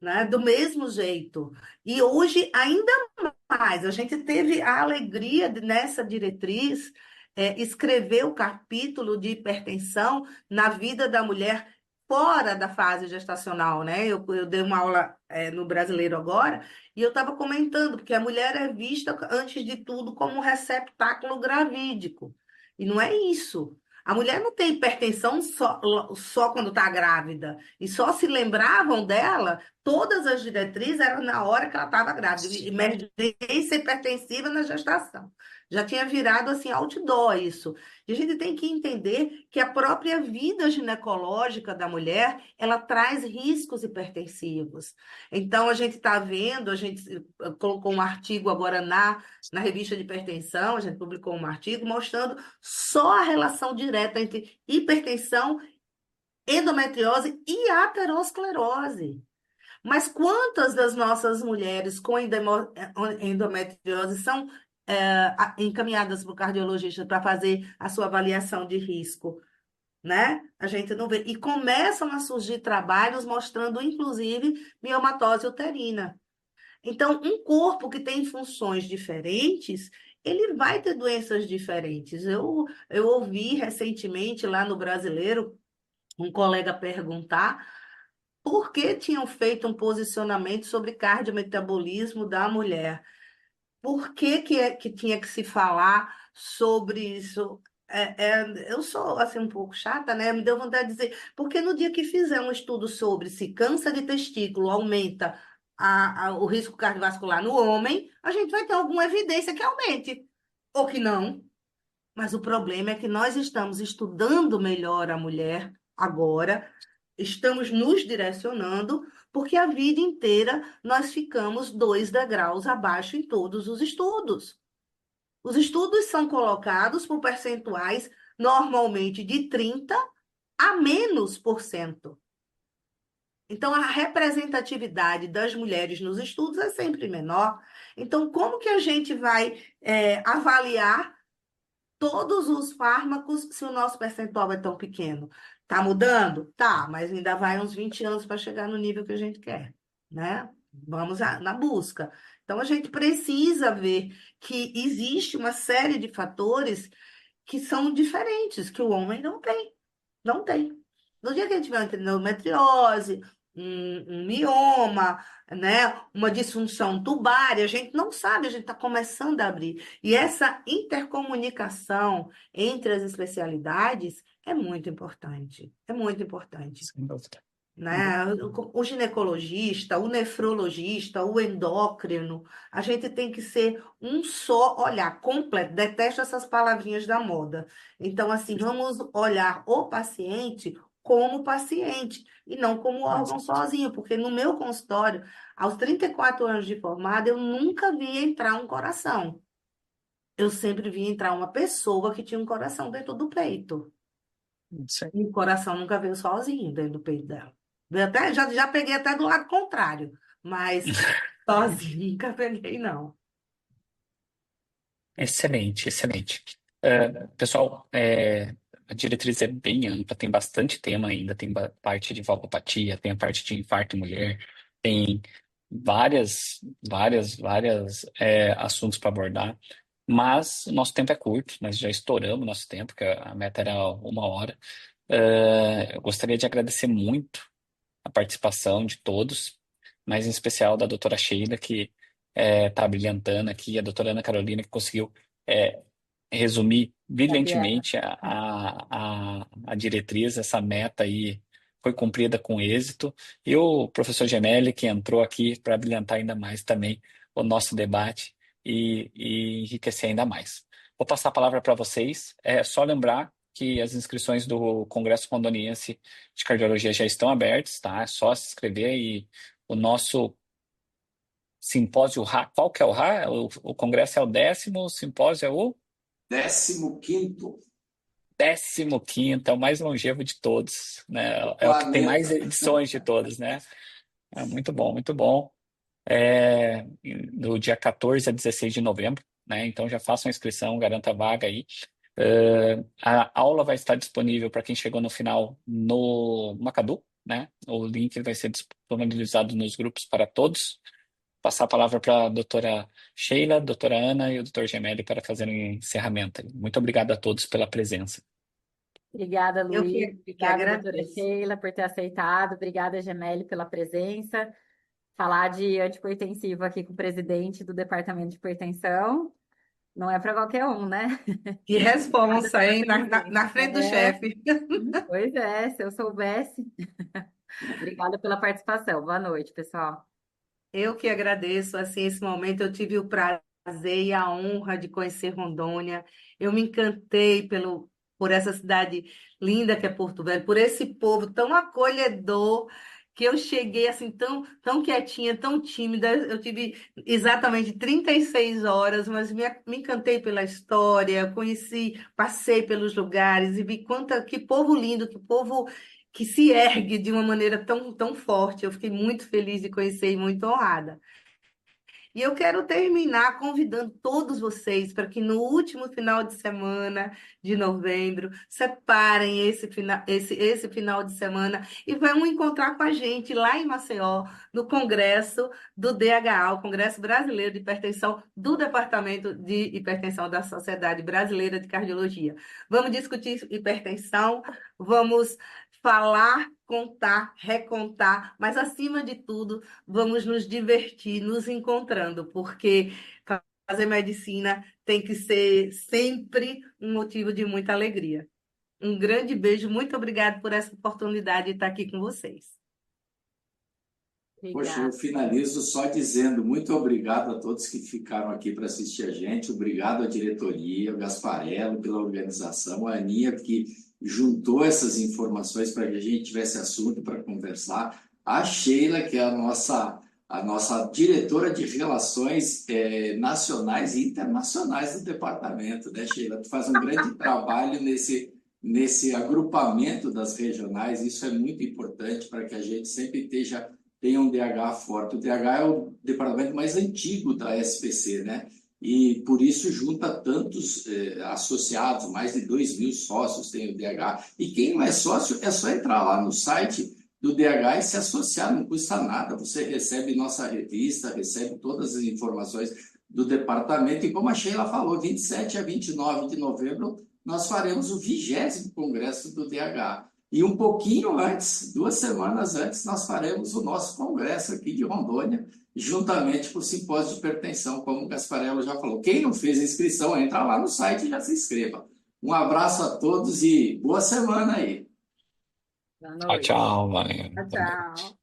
né? Do mesmo jeito. E hoje, ainda mais, a gente teve a alegria nessa diretriz escrever o capítulo de hipertensão na vida da mulher fora da fase gestacional, né? Eu dei uma aula no Brasileiro agora e eu estava comentando, porque a mulher é vista, antes de tudo, como um receptáculo gravídico. E não é isso. A mulher não tem hipertensão só quando está grávida. E só se lembravam dela, todas as diretrizes eram na hora que ela estava grávida. Emergência hipertensiva na gestação. Já tinha virado assim outdoor isso. E a gente tem que entender que a própria vida ginecológica da mulher, ela traz riscos hipertensivos. Então, a gente está vendo, a gente colocou um artigo agora na revista de hipertensão, a gente publicou um artigo mostrando só a relação direta entre hipertensão, endometriose e aterosclerose. Mas quantas das nossas mulheres com endometriose são encaminhadas para o cardiologista para fazer a sua avaliação de risco, né? A gente não vê. E começam a surgir trabalhos mostrando, inclusive, miomatose uterina. Então, um corpo que tem funções diferentes, ele vai ter doenças diferentes. Eu ouvi recentemente lá no Brasileiro um colega perguntar por que tinham feito um posicionamento sobre cardiometabolismo da mulher. Por que tinha que se falar sobre isso? Eu sou assim um pouco chata, né? Me deu vontade de dizer, porque no dia que fizer um estudo sobre se câncer de testículo aumenta o risco cardiovascular no homem, a gente vai ter alguma evidência que aumente, ou que não. Mas o problema é que nós estamos estudando melhor a mulher agora, estamos nos direcionando, porque a vida inteira nós ficamos 2 degraus abaixo em todos os estudos. Os estudos são colocados por percentuais normalmente de 30 a menos por cento. Então, a representatividade das mulheres nos estudos é sempre menor. Então, como que a gente vai avaliar todos os fármacos se o nosso percentual é tão pequeno? Tá mudando? Tá, mas ainda vai uns 20 anos para chegar no nível que a gente quer, né? Vamos na busca. Então, a gente precisa ver que existe uma série de fatores que são diferentes, que o homem não tem. Não tem. No dia que a gente tiver uma endometriose, um mioma, né, uma disfunção tubária, a gente não sabe, a gente está começando a abrir. E essa intercomunicação entre as especialidades é muito importante. É muito importante, Sem dúvida. né? O ginecologista, o nefrologista, o endócrino, a gente tem que ser um só olhar completo. Detesto essas palavrinhas da moda. Então, assim, vamos olhar o paciente como paciente e não como órgão sozinho, porque no meu consultório, aos 34 anos de formada, eu nunca vi entrar um coração. Eu sempre vi entrar uma pessoa que tinha um coração dentro do peito. Isso aí. E o coração nunca veio sozinho dentro do peito dela. Já peguei até do lado contrário, mas sozinho nunca peguei, não. Excelente, excelente. Pessoal, a diretriz é bem ampla, tem bastante tema ainda, tem parte de valvopatia, tem a parte de infarto em mulher, tem várias assuntos para abordar, mas o nosso tempo é curto, nós já estouramos nosso tempo, que a meta era 1 hora. Eu gostaria de agradecer muito a participação de todos, mas em especial da doutora Sheila, que está brilhantando aqui, a doutora Ana Carolina, que conseguiu é, resumir Gabriela. brilhantemente a diretriz, essa meta aí foi cumprida com êxito, e o professor Gemelli, que entrou aqui para brilhantar ainda mais também o nosso debate e enriquecer ainda mais. Vou passar a palavra para vocês, é só lembrar que as inscrições do Congresso Rondoniense de Cardiologia já estão abertas, tá? É só se inscrever e o nosso simpósio qual que é o RA? O congresso é o 10º, o simpósio é o 15º 15º, é o mais longevo de todos, né? do É o que tem mais planeta. edições de todos, né? É muito bom, muito bom. Do dia 14 a 16 de novembro, né? Então já façam a inscrição, garanta a vaga aí. A aula vai estar disponível para quem chegou no final no Macadu, né? O link vai ser disponibilizado nos grupos para todos. Passar a palavra para a doutora Sheila, doutora Ana e o doutor Gemelli para fazerem o encerramento. Muito obrigado a todos pela presença. Obrigada, Eu Luiz. que Obrigada, doutora agradeço. Sheila, por ter aceitado. Obrigada, Gemelli, pela presença. Falar de antihipertensivo aqui com o presidente do Departamento de Hipertensão não é para qualquer um, né? Que Obrigada responsa, pela hein? Na presença. frente do chefe. Pois é, se eu soubesse. Obrigada pela participação. Boa noite, pessoal. Eu que agradeço, assim, esse momento eu tive o prazer e a honra de conhecer Rondônia. Eu me encantei por essa cidade linda que é Porto Velho, por esse povo tão acolhedor, que eu cheguei assim tão quietinha, tão tímida. Eu tive exatamente 36 horas, mas me encantei pela história, conheci, passei pelos lugares e vi que povo lindo, que povo que se ergue de uma maneira tão forte. Eu fiquei muito feliz de conhecer e muito honrada. E eu quero terminar convidando todos vocês para que no último final de semana de novembro, separem esse final de semana e vão encontrar com a gente lá em Maceió, no Congresso do DHA, o Congresso Brasileiro de Hipertensão, do Departamento de Hipertensão da Sociedade Brasileira de Cardiologia. Vamos discutir hipertensão, vamos falar, contar, recontar, mas acima de tudo, vamos nos divertir, nos encontrando, porque fazer medicina tem que ser sempre um motivo de muita alegria. Um grande beijo, muito obrigada por essa oportunidade de estar aqui com vocês. Poxa, eu Obrigada. finalizo só dizendo muito obrigado a todos que ficaram aqui para assistir a gente. Obrigado à diretoria, o Gasparello pela organização, a Aninha que juntou essas informações para que a gente tivesse assunto para conversar, a Sheila, que é a nossa diretora de relações nacionais e internacionais do departamento, né, Sheila? Tu faz um grande trabalho nesse agrupamento das regionais. Isso é muito importante para que a gente sempre tenha um DH forte. O DH é o departamento mais antigo da SPC, né? E por isso junta tantos associados, mais de 2.000 sócios tem o DH. E quem não é sócio, é só entrar lá no site do DH e se associar, não custa nada. Você recebe nossa revista, recebe todas as informações do departamento. E como a Sheila falou, 27 a 29 de novembro nós faremos o 20º Congresso do DH. E um pouquinho antes, 2 semanas antes, nós faremos o nosso congresso aqui de Rondônia, juntamente com o Simpósio de Hipertensão, como o Gasparello já falou. Quem não fez a inscrição, entra lá no site e já se inscreva. Um abraço a todos e boa semana aí. Boa Tchau, noite. tchau, Wagner. Tchau, Boa noite. tchau.